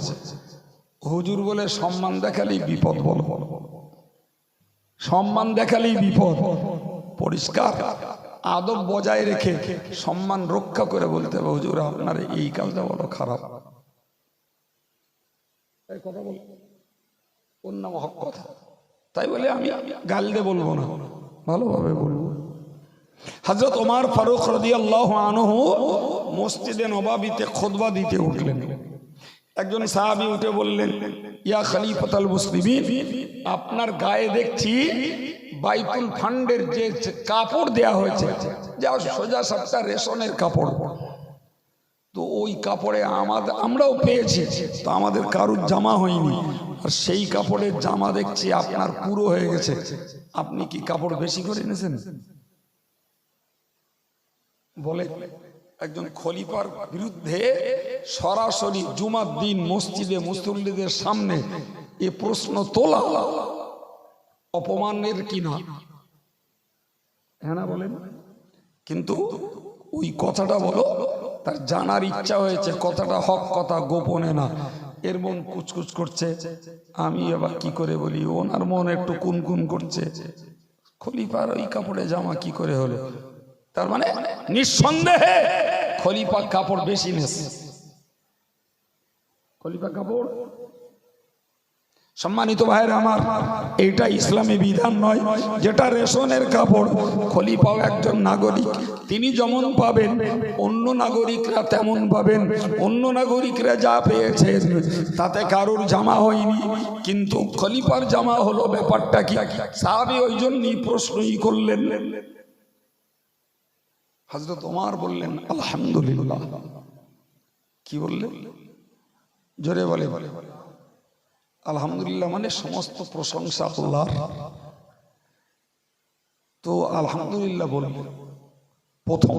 A: হুজুর বলে সম্মান দেখালেই বিপদ। বলো সম্মান দেখালেই বিপদ। পরিষ্কার আদব বজায় রেখে সম্মান রক্ষা করে বলতে হবে, হুজুর আপনার এই কাজটা বলো খারাপ। কথা বল, ওর নাম হক কথা। তাই বলে আমি গাল দিয়ে বলবো না, ভালোভাবে বলবো। হযরত ওমর ফারুক রাদিয়াল্লাহু আনহু মসজিদে নববীতে খুতবা দিতে উঠলেন। একজন সাহাবী উঠে বললেন, ইয়া খলিফাতুল মুসলিমিন, আপনার গায়ে দেখছি বাইতুল ফান্ডের যে কাপড় দেয়া হয়েছে, যা সোজা সাপটা রেশনের কাপড়, তো ওই কাপড়ে আমরাও পেয়েছি, তো আমাদের কারুর জামা হয়নি, আর সেই কাপড়ের জামা দেখছি আপনার পুরো হয়ে গেছে, আপনি কি কাপড় বেশি করে এনেছেন? বলে একজন খলিফার বিরুদ্ধে সরাসরি জুমার দিন মসজিদে মুসল্লিদের সামনে এ প্রশ্ন তোলা অপমানের কিনা? হ্যাঁ না বলেন? কিন্তু ওই কথাটা বলো, তার জানার ইচ্ছা হয়েছে, কথাটা হক কথা, গোপনে না। এর মন কুচকুচ করছে, আমি আবার কি করে বলি, ওনার মন একটু কুনকুন করছে, খলিফার ওই কাপড়ে জামা কি করে হলো? তার মানে নিঃসন্দেহে খলিফা কাপড় বেশি নেছে। খলিফা কাপড়, সম্মানিত ভাইরা আমার, এইটা ইসলামী বিধান নয়। যেটা রেশনের কাপড়, খলিফাও একজন নাগরিক, তিনি যেমন পাবেন অন্য নাগরিকরা তেমন পাবেন। অন্য নাগরিকরা যা পেয়েছে তাতে কারোর জামা হয়নি, কিন্তু খলিফার জামা হলো। ব্যাপারটা কি? সাহাবী ওই জন্যই প্রশ্নই করলেন। হযরত ওমর বললেন, আলহামদুলিল্লাহ। কি বললেন? জোরে বলে আলহামদুলিল্লাহ, মানে সমস্ত প্রশংসা আল্লাহর। তো আলহামদুলিল্লাহ বললেন প্রথম,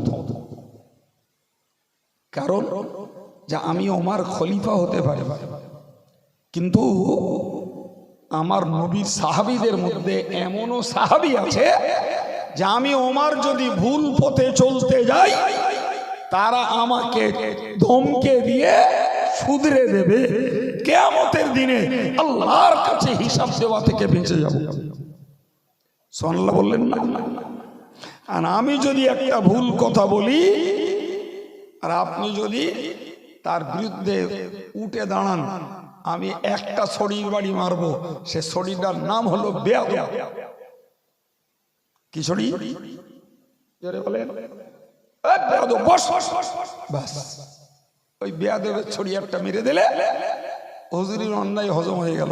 A: কারণ যে আমি ওমর খলিফা হতে পারি, কিন্তু আমার নবীর সাহাবীদের মধ্যে এমনও সাহাবী আছে যে আমি ওমর যদি ভুল পথে চলতে যাই তারা আমাকে ধমকে দিয়ে শুধরে দেবে, কিয়ামতের দিনে আল্লাহর কাছে হিসাব দেওয়া থেকে বেঁচে যাব। সুবহানাল্লাহ বললেন না? আর আমি যদি একটা ভুল কথা বলি আর আপনি যদি তার বিরুদ্ধে উঠে দাঁড়ান, আমি একটা ছড়ির বাড়ি মারবো, সে ছড়িটার নাম হলো বেয়াদব। কি ছড়ি? জোরে বলেন। বেয়াদব বস, বাস ওই বেয়াদবের ছড়ি একটা মেরে দিলে হুজুরির অন্যায় হজম হয়ে গেল।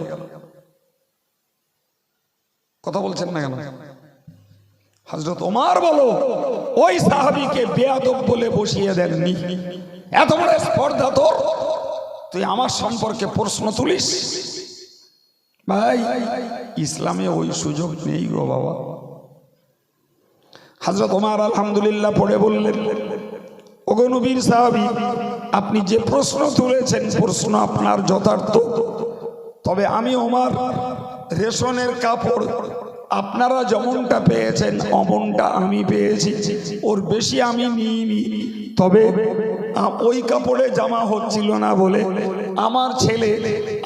A: কথা বলছেন না কেন? হযরত ওমর বলো ওই সাহাবীকে বেয়াদব বলে বসিয়ে দেননি। এত বড় স্পর্ধা তোর, তুই আমার সম্পর্কে প্রশ্ন তুলিস? ভাই, ইসলামে ওই সুযোগ নেই গো বাবা। হযরত ওমর আলহামদুলিল্লাহ পড়ে বললেন, ওগো নবীর সাহাবী, আপনি যে প্রশ্ন তুলেছেন প্রশ্ন আপনার যথার্থ, তবে আমি ওমর রেশনের কাপড় আপনারা যেমনটা পেয়েছেন অমনটা আমি পেয়েছি, ওর বেশি আমি নিইনি। তবে ওই কাপড়ে জামা হচ্ছিল না বলে আমার ছেলে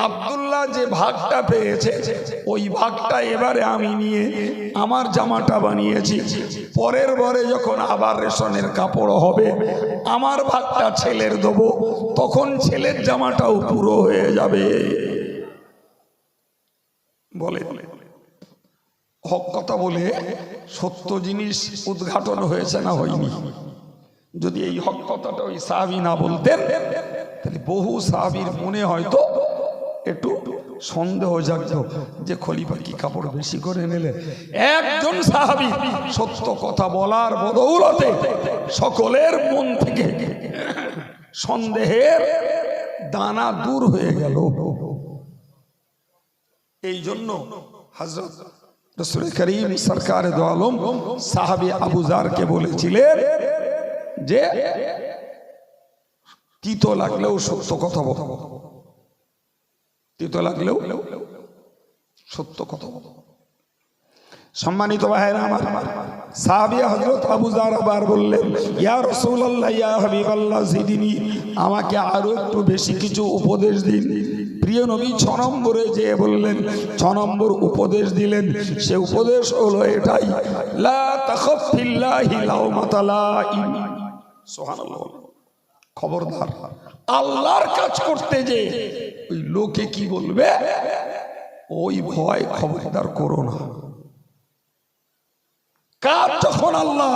A: আব্দুল্লাহ যে ভাগটা পেয়েছে ওই ভাগটা এবারে আমি নিয়ে আমার জামাটা বানিয়েছি। পরের বারে যখন আবার রেশনের কাপড় হবে আমার ভাগটা ছেলের দেবো, তখন ছেলের জামাটাও পুরো হয়ে যাবে। বলে হক কথা বলে সত্য জিনিস উদ্ঘাটন হয়েছে না হয়নি? যদি এই হক কথাটা ওই সাহাবী না বলতেন তাহলে বহু সাহাবীর মনে হয়তো একটু সন্দেহ জাগতো যে খলিফা কি কাপড় বেশি করে নিলে। একজন সাহাবী সত্য কথা বলার বদৌলতে সকলের মন থেকে সন্দেহের দানা দূর হয়ে গেল। এই জন্য হযরত রাসূল করিম সরকার দো আলম সাহাবী আবু যারকে বলেছিলেন যে তিতো লাগলেও সত্য কথা বলো, তিতো লাগলেও সত্য কথা বলো। সম্মানিত ভাইরা আমার, সাহাবী হযরত আবু যার আবার বললেন, ইয়া রাসূলুল্লাহ ইয়া হাবিবাল্লাহ জিদিনী, আমাকে আরো একটু বেশি কিছু উপদেশ দিন। প্রিয় নবী 6 নম্বরে যে বললেন, 6 নম্বর উপদেশ দিলেন। সে উপদেশ হলো এটাই, লা তাখাফ ফিল্লাহি লাওমাতা লাইম। সুবহানাল্লাহ। খবরদার আল্লাহর কাজ করতে যে ওই লোকে কি বলবে ওই ভয় খবরদার করো না। কাজ যখন আল্লাহ,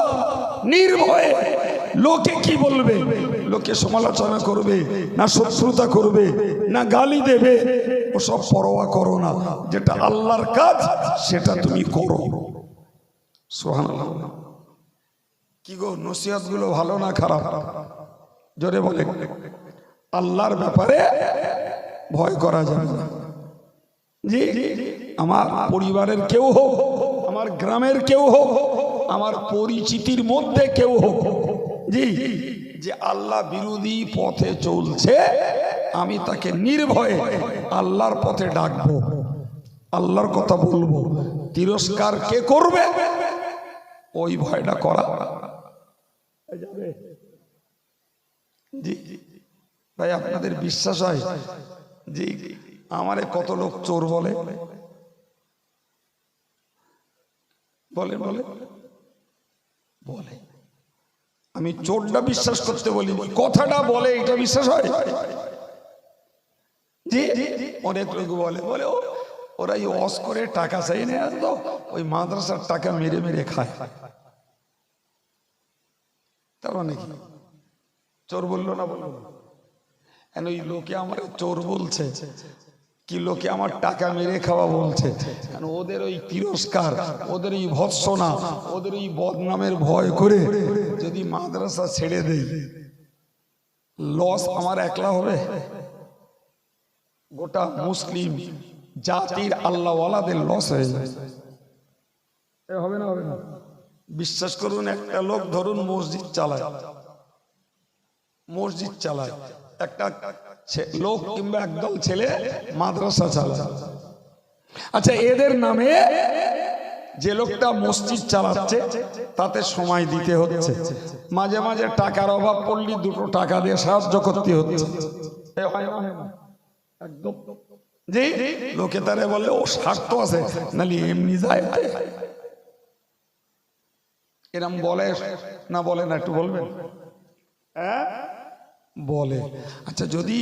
A: নির্ভয়ে লোকে কি বলবে, লোকে সমালোচনা করবে না শত্রুতা করবে না গালি দেবে, ওসব পরোয়া করো না। যেটা আল্লাহর কাজ সেটা তুমি করো। সুবহানাল্লাহ। কি গো, নসিহত গুলো ভালো না খারাপ? জোরে বলে। আল্লাহর ব্যাপারে ভয় করা যাবে না। জি, আমার পরিবারের কেউ হোক, আমার গ্রামের কেউ হোক, আমার পরিচিতির মধ্যে কেউ হোক, জি, যে আল্লাহ বিরোধী পথে চলছে আমি তাকে নির্ভয়ে আল্লাহর পথে ডাকবো, আল্লাহর কথা বলবো। তিরস্কার কে করবে ওই ভয়টা করা যাবে। জি ভাই, আপনাদের বিশ্বাস হয় জি আমারে কত লোক চোর বলে? বলে বলে বলে আমি চোরটা বিশ্বাস করতে বলি, কথাটা বলে এটা বিশ্বাস হয়? জি, অনেক লোক বলে বলে ওরা ওয়াজ করে টাকা চাই না, তো ওই মাদ্রাসার টাকা মেরে মেরে খায়। তার মানে কি চোর বললো না? বললো না। ওই লোকে আমার চোর বলছে কি, লোকে আমার টাকা মেরে খাওয়া বলছে। ওদের ওই তিরস্কার, ওদের এই ভৎসনা, ওদের এই বদনামের ভয় করে যদি মাদ্রাসা ছেড়ে দেই, লস আমার একলা হবে? গোটা মুসলিম জাতির আল্লাহওয়ালাদের লস হয়ে যায়। হবে না? হবে না? বিশ্বাস করুন, একটা লোক ধরুন মসজিদ চালায়, একটা লোক কিংবা একদল ছেলে মাদ্রাসা চালায়। আচ্ছা, এদের নামে যে লোকটা মসজিদ চালাচ্ছে তাতে সময় দিতে হচ্ছে, মাঝে মাঝে টাকার অভাব পড়লে দুটো টাকা দিয়ে সাহায্য করতে হচ্ছে। একদম জি, লোকে তারে বলে ও স্বার্থ আছে, নালি এমনি যায়। এরম বলে না বলে না, একটু বলবেন? হ্যাঁ বলে। আচ্ছা, যদি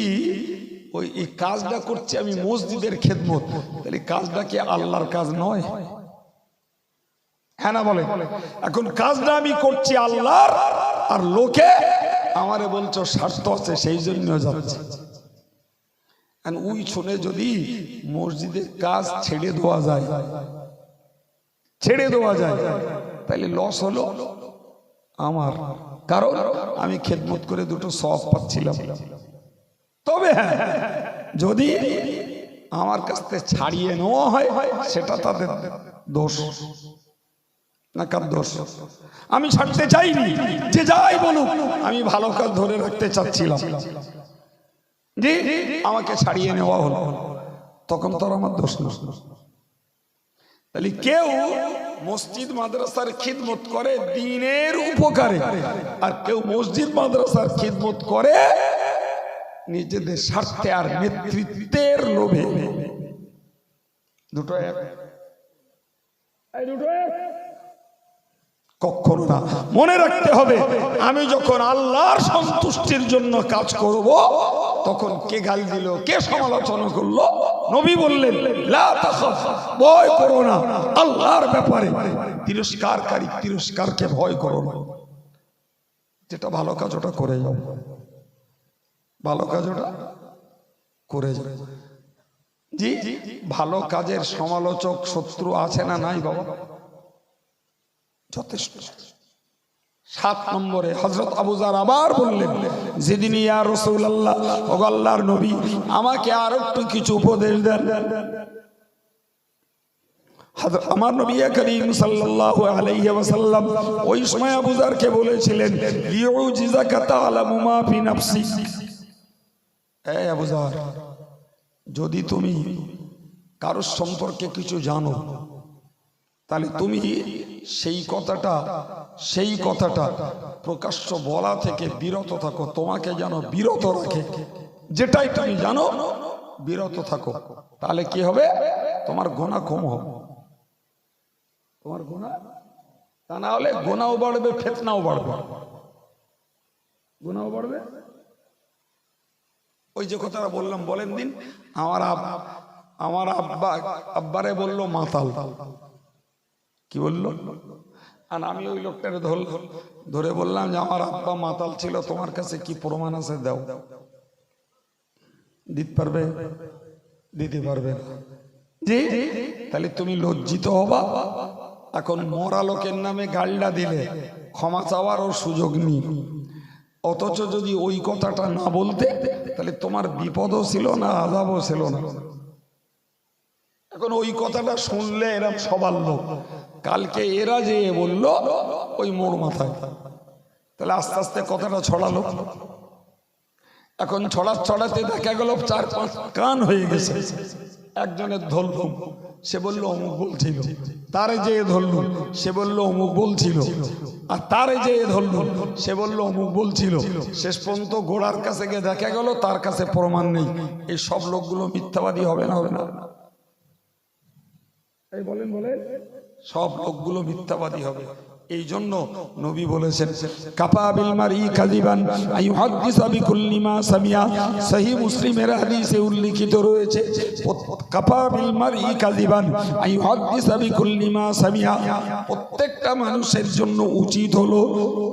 A: ওই এই কাজটা করছে আমি মসজিদের খেদমত, তাহলে কাজটা কি আল্লাহর কাজ নয়? হ্যাঁ না বলে? এখন কাজটা আমি করছি আল্লাহর, আর লোকে আমারে বলছো স্বার্থ আছে সেই জন্য যাচ্ছে। ওই শুনে যদি মসজিদের কাজ ছেড়ে দেওয়া যায় তাহলে লস হলো আমার, কারণ আমি খেদমত করে দুটো সওয়াব পাচ্ছিলাম। তবে হ্যাঁ, যদি আমার কাছ থেকে ছাড়িয়ে নেওয়া হয় সেটা তাদের দোষ না, কার দোষ? আমি ছাড়তে চাইনি, যে যাই বলুক আমি ভালো কাজ ধরে রাখতে চাচ্ছিলাম, জি আমাকে ছাড়িয়ে নেওয়া হলো, তখন তো আমার দোষ না। তাহলে কেউ মসজিদ মাদ্রাসার খিদমত করে দ্বীনের উপকারে, আর কেউ মসজিদ মাদ্রাসার খিদমত করে নিজেদের স্বার্থে আর নেতৃত্বের লোভে। দুটো এক? কখনো না। মনে রাখতে হবে, আমি যখন আল্লাহর সন্তুষ্টির জন্য কাজ করব, তখন কে গাল দিল, কে সমালোচনা করলো, নবী বললেন লা তাখাফ, ভয় করো না আল্লাহর ব্যাপারে। তিরস্কারকারী তিরস্কারকে ভয় করো না। যেটা ভালো কাজ ওটা করে যাও, ভালো কাজ ওটা করে যাও। জি, ভালো কাজের সমালোচক শত্রু আছে না নাই বাবা? যথেষ্ট। 7 নম্বরে হযরত আবু যার আবার বললেন, যেদিন ইয়া রাসূলুল্লাহ, ও আল্লাহর নবী, আমাকে আর একটু কিছু উপদেশ দেন। আমার নবী করিম সাল্লাল্লাহু আলাইহি ওয়াসাল্লাম ওই সময় আবু যারকে বলেছিলেন, লিউজিজাকা তা'লামু মা ফি নাফসি। এই আবু যার, যদি তুমি কারোর সম্পর্কে কিছু জানো, তাহলে তুমি সেই কথাটা প্রকাশ্য বলা থেকে বিরত থাকো। তোমাকে যেন বিরত রাখে, যেটাই তুমি জানো বিরত থাকো। তাহলে কি হবে? তোমার গুনাহ কম হবে। তোমার গুনাহ, তা না হলে গুনাহও বাড়বে, ফিতনাও বাড়বে। গুনাহও বাড়বে। ওই যে কথাটা বললাম, বলেন দিন, আমার আব্বারে বললো মাতাল। কি বললো? আর আমি ওই লোকটারে ধরে বললাম যে আমার আব্বা মাতাল ছিল, তোমার কাছে কি প্রমাণ আছে দাও। দিতে পারবে? দিতে পারবে না। জি, তাহলে তুমি লজ্জিত হবা। এখন মরা লোকের নামে গালটা দিলে ক্ষমা চাওয়ারও সুযোগ নেই। অথচ যদি ওই কথাটা না বলতে, তাহলে তোমার বিপদও ছিল না, আযাবও ছিল না। এখন ওই কথাটা শুনলে এরা সবার লোক, কালকে এরা যে বললো ওই মোড় মাথায়, তাহলে আস্তে আস্তে কথাটা ছড়ালো। এখন ছড়াতে দেখা গেল 4-5 কান হয়ে গেছে। একজনের ধরলুম, সে বলল অমুক বলছিল, তারে যে ধরলুম সে বলল অমুক বলছিল, আর তারে যে ধরলুম সে বলল অমুক বলছিল। শেষ পর্যন্ত গোড়ার কাছে গিয়ে দেখা গেল তার কাছে প্রমাণ নেই। এই সব লোকগুলো মিথ্যাবাদী হবে না? হবে না? এই বলেন, সব লোকগুলো মিথ্যাবাদী হবে। এই জন্য নবী বলেছেন, কাফা বিল মারই কাযিবান আইহাদিসা বিকুল্লি মা সামিয়া। সহিহ মুসলিমের হাদিসে উল্লেখিত রয়েছে, কাফা বিল মারই কাযিবান আইহাদিসা বিকুল্লি মা সামিয়া। প্রত্যেকটা মানুষের জন্য উচিত হলো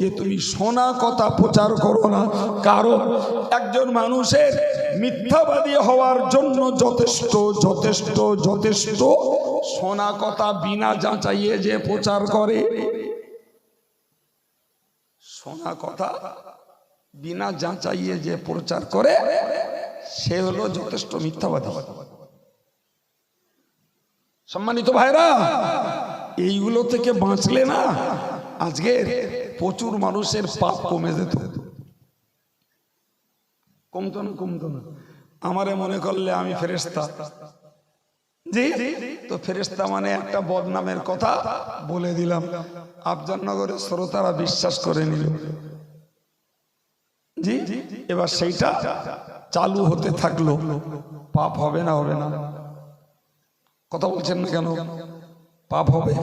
A: যে তুমি শোনা কথা প্রচার করো না, কারণ একজন মানুষের মিথ্যাবাদী হওয়ার জন্য যথেষ্ট যথেষ্ট যথেষ্ট শোনা কথা বিনা যাচাইয়ে যে প্রচার করে। শোনা কথা বিনা যাচাইয়ে যে প্রচার করে সে হলো যথেষ্ট মিথ্যাবাদী। সম্মানিত ভাইরা, এইগুলো থেকে বাঁচলে না আজকে প্রচুর মানুষের পাপ কমে যেত। কমতো না আমারে মনে করলে আমি ফেরেশতা। জি, তো ফেরেশতা মানে একটা বদনামের কথা বলে দিলাম, আফজালনগরের শ্রোতারা বিশ্বাস করে নিল। জি, এবার সেইটা চালু হতে থাকলো, পাপ হবে না? হবে না? কথা বলছেন না কেন? পাপ হবে।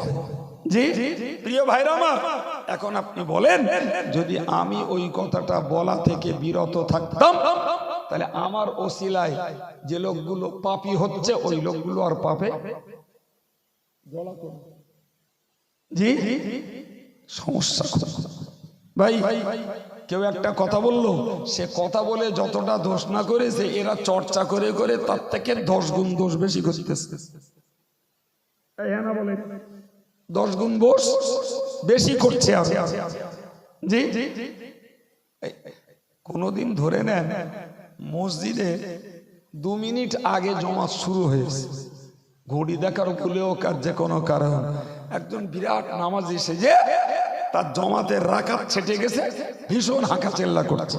A: জি, প্রিয় ভাইরা আমার, এখন আপনি বলেন, যদি আমি ওই কথাটা বলা থেকে বিরত থাকতাম, তাহলে আমার ওসিলায় যে লোকগুলো পাপী হচ্ছে ওই লোকগুলো আর পাপে জি সমস্যা। ভাই কেউ একটা কথা বললো, সে কথা বলে যতটা দোষ না করেছে, এরা চর্চা করে করে তার থেকে 10 গুণ দোষ বেশি করতেছে। 10 গুণ দোষ বেশি করছে। জি, কোনদিন ধরে নেন মসজিদে 2 মিনিট আগে জমাত শুরু হয়েছে, ঘড়ি দেখার ভুলেও কার যে কোনো কারণ একজন বিরাট নামাজি সেজে তার জমাতের রাকাত ছেটে গেছে, ভীষণ হাঁকা চেল্লা করছে।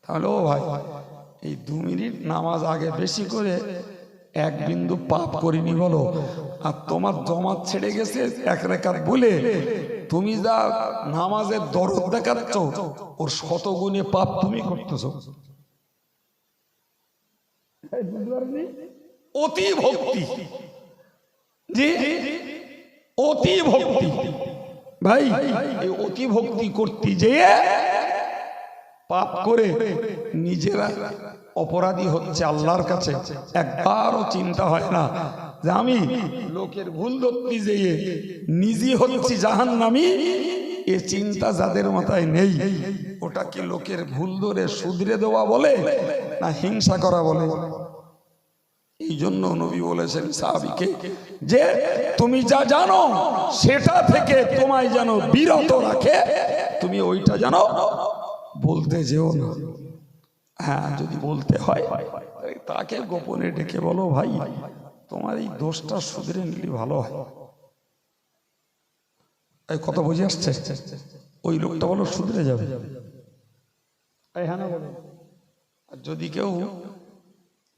A: তাহলে ও ভাই, এই 2 মিনিট নামাজ আগে বেশি করে 1 বিন্দু পাপ করিনি বলো, আর তোমার জমাত ছেড়ে গেছে 1 রাকাত বলে তুমি যা নামাজের দরদ দেখাচ্ছ, ওর 100 গুণে পাপ তুমি করতেছো। অতি ভক্তি, জি অতি ভক্তি। ভাই এই অতি ভক্তি করতে যেয়ে পাপ করে নিজেরা অপরাধী হচ্ছে আল্লাহর কাছে। একবারও চিন্তা হয় না যে আমি লোকের ভুল ধরতে যেয়ে নিজে হচ্ছি জাহান্নামী। এ চিন্তা যাদের মাথায় নেই, ওটা কি লোকের ভুল ধরে শুধরে দেওয়া বলে না হিংসা করা বলে? এই জন্য নবী বলেছেন সাহাবীকে যে তুমি যা জানো সেটা থেকে তোমায় যেন বিরত রাখে, তুমি ওইটা জানো বলতে যেও না। হ্যাঁ, যদি বলতে হয় তাকে গোপনে ডেকে বলো, ভাই তোমার এই দোষটা শুধরে নিলে ভালো হয়। এই কথা বুঝে আসছে? ওই লোকটা বলো শুধরে যাবে। আর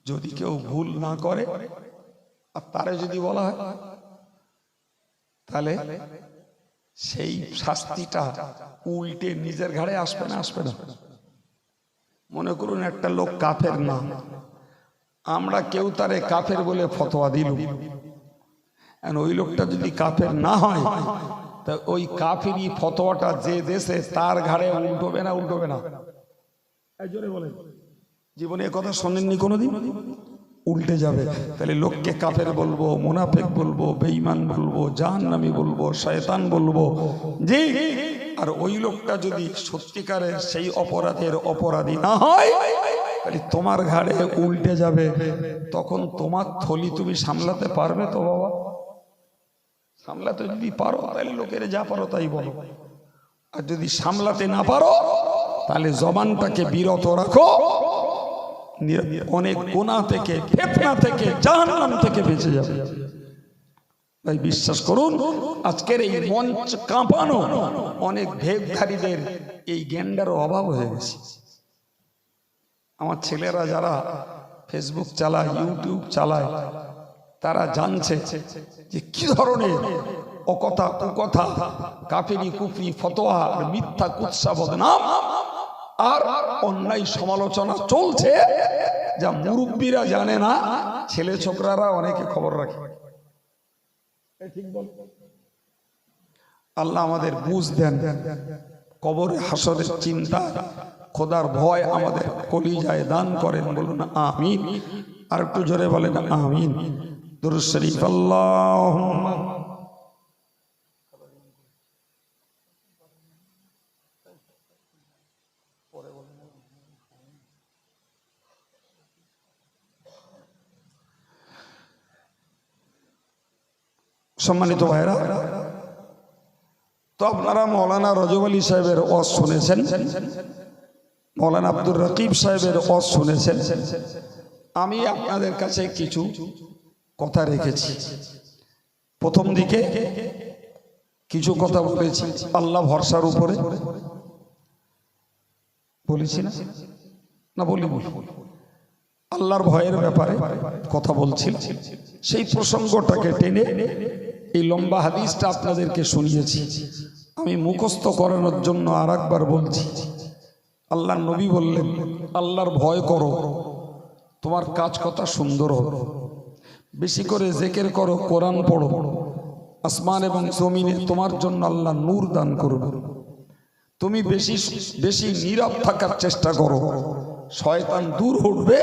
A: যদি কেউ ভুল না করে আর তারে যদি বলা হয়, তাহলে সেই শাস্তিটা উল্টে নিজের ঘাড়ে আসবে না? আসবে না? মনে করুন একটা লোক কাফের না, আমরা কেউ তারে কাফের বলে ফতোয়া দিল, ওই লোকটা যদি কাফের না হয়, তা ওই কাফেরই ফতোয়াটা যে দেশে তার ঘাড়ে উল্টবে না? উল্টবে না? জীবনে কথা শোনেননি কোনোদিন? উল্টে যাবে। তাহলে লোককে কাফের বলবো, মুনাফিক বলবো, বেঈমান বলবো, জাহান্নামী বলবো, শয়তান বলবো। জি, আর ওই লোকটা যদি সত্যিকারের সেই অপরাধের অপরাধী না হয়, তাহলে তোমার ঘাড়ে উল্টে যাবে। তখন তোমার থলি তুমি সামলাতে পারবে তো বাবা? সামলাতে যদি পারো তাহলে লোকের যা পারো তাই বলো, আর যদি সামলাতে না পারো তাহলে জবানটাকে বিরত রাখো, অনেক গুনাহ থেকে, ফিতনা থেকে, জাহান্নাম থেকে বেঁচে যাবে। ভাই বিশ্বাস করুন, আজকের এই মঞ্চ কাঁপানো অনেক ভেদধারীদের এই জ্ঞানটার অভাব হয়ে গেছে। আমার ছেলেরা যারা ফেসবুক চালায়, ইউটিউব চালায়, তারা জানছে যে কি ধরনের অকথা কুকথা, কাফেরি কুফরি ফতোয়া, মিথ্যা কুৎসা বদনাম আর অন্যায় সমালোচনা চলছে, যা মুরব্বীরা জানে না, ছেলে ছোকরারা অনেকে খবর রাখে। আল্লাহ আমাদের বুঝ দেন, কবরে হাসরের চিন্তা, খোদার ভয় আমাদের কলিজায় দান করেন। বলুন আমিন। আর একটু জোরে বলেন আমিন। দুরূদ শরীফ। আল্লাহুম্মা সম্মানিত ভাইরা, তো আপনারা মৌলানা রজব আলী সাহেবের ওয়াজ শুনেছেন, মৌলানা আব্দুর রকিব সাহেবের ওয়াজ শুনেছেন। আমি আপনাদের কাছে কিছু কথা রেখেছি। প্রথম দিকে কিছু কথা বলেছি আল্লাহ ভরসার উপরে, বলেছি না? না বলি বলি আল্লাহর ভয়ের ব্যাপারে কথা বলছি, সেই প্রসঙ্গটাকে টেনে এই লম্বা হাদিসটা আপনাদেরকে শুনিয়েছি। আমি মুখস্থ করানোর জন্য আর একবার বলছি। আল্লাহর নবী বললেন, আল্লাহর ভয় করো, তোমার কাজ কথা সুন্দর হবে। বেশি করে জিকির করো, কোরআন পড়ো, আসমান এবং জমিনে তোমার জন্য আল্লাহ নূর দান করবে। তুমি বেশি বেশি নীরব থাকার চেষ্টা করো, শয়তান দূর হটবে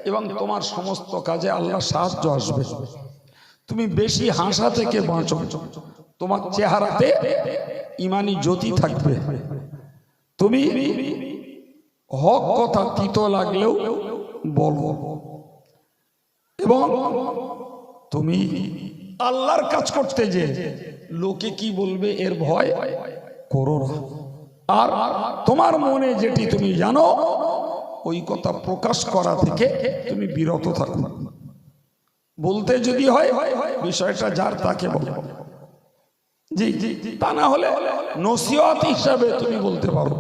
A: এবং তোমার সমস্ত কাজে আল্লাহ সাহায্য আসবে। তুমি বেশি হাসা থেকে বাঁচো, তোমার চেহারাতে ইমানি জ্যোতি থাকবে। তুমি হক কথা তিতো লাগলেও বলো, এবং তুমি আল্লাহর কাজ করতে যে লোকে কি বলবে এর ভয় করো না। আর তোমার মনে যেটি তুমি জানো ওই কথা প্রকাশ করা থেকে তুমি বিরত থাকো। বলতে যদি হয় বিষয়টা যার তাকে বলো, জি জি, তা না হলে নসিহত হিসাবে তুমি বলতে পারো।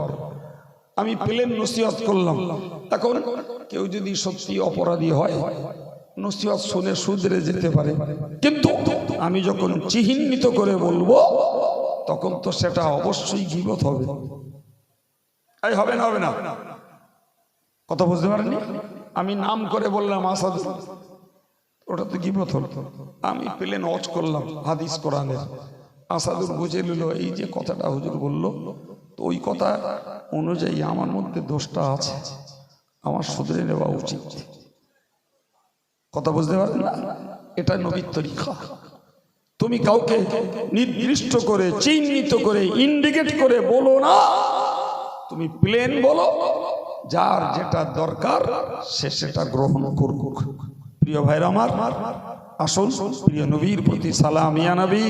A: আমি প্লেন নসিহত করলাম, এখন কেউ যদি সত্যি অপরাধী হয় নসিহত শুনে শুধরে যেতে পারে, কিন্তু আমি যখন চিহ্নিত করে বলবো তখন তো সেটা অবশ্যই গীবত হবে। এই হবে না, হবে না? কথা বুঝতে পারেননি? আমি নাম করে বললাম আসাদ, ওটা তো গীবত হল। আমি প্লেন ওয়াচ করলাম হাদিস কোরআনের, আসাদুর বুঝে নিল এই যে কথাটা হুজুর বললো, তো ওই কথা অনুযায়ী আমার মধ্যে দোষটা আছে, আমার শুধরে নেওয়া উচিত। কথা বুঝতে পারেন না? এটা নবীর তরিকা। তুমি কাউকে নির্দিষ্ট করে চিহ্নিত করে ইন্ডিকেট করে বলো না, তুমি প্লেন বলো, যার যেটা দরকার সে সেটা গ্রহণ করুক। প্রিয় ভাইরা আমার, আসুন প্রিয় নবীর প্রতি সালাম। ইয়া নবী,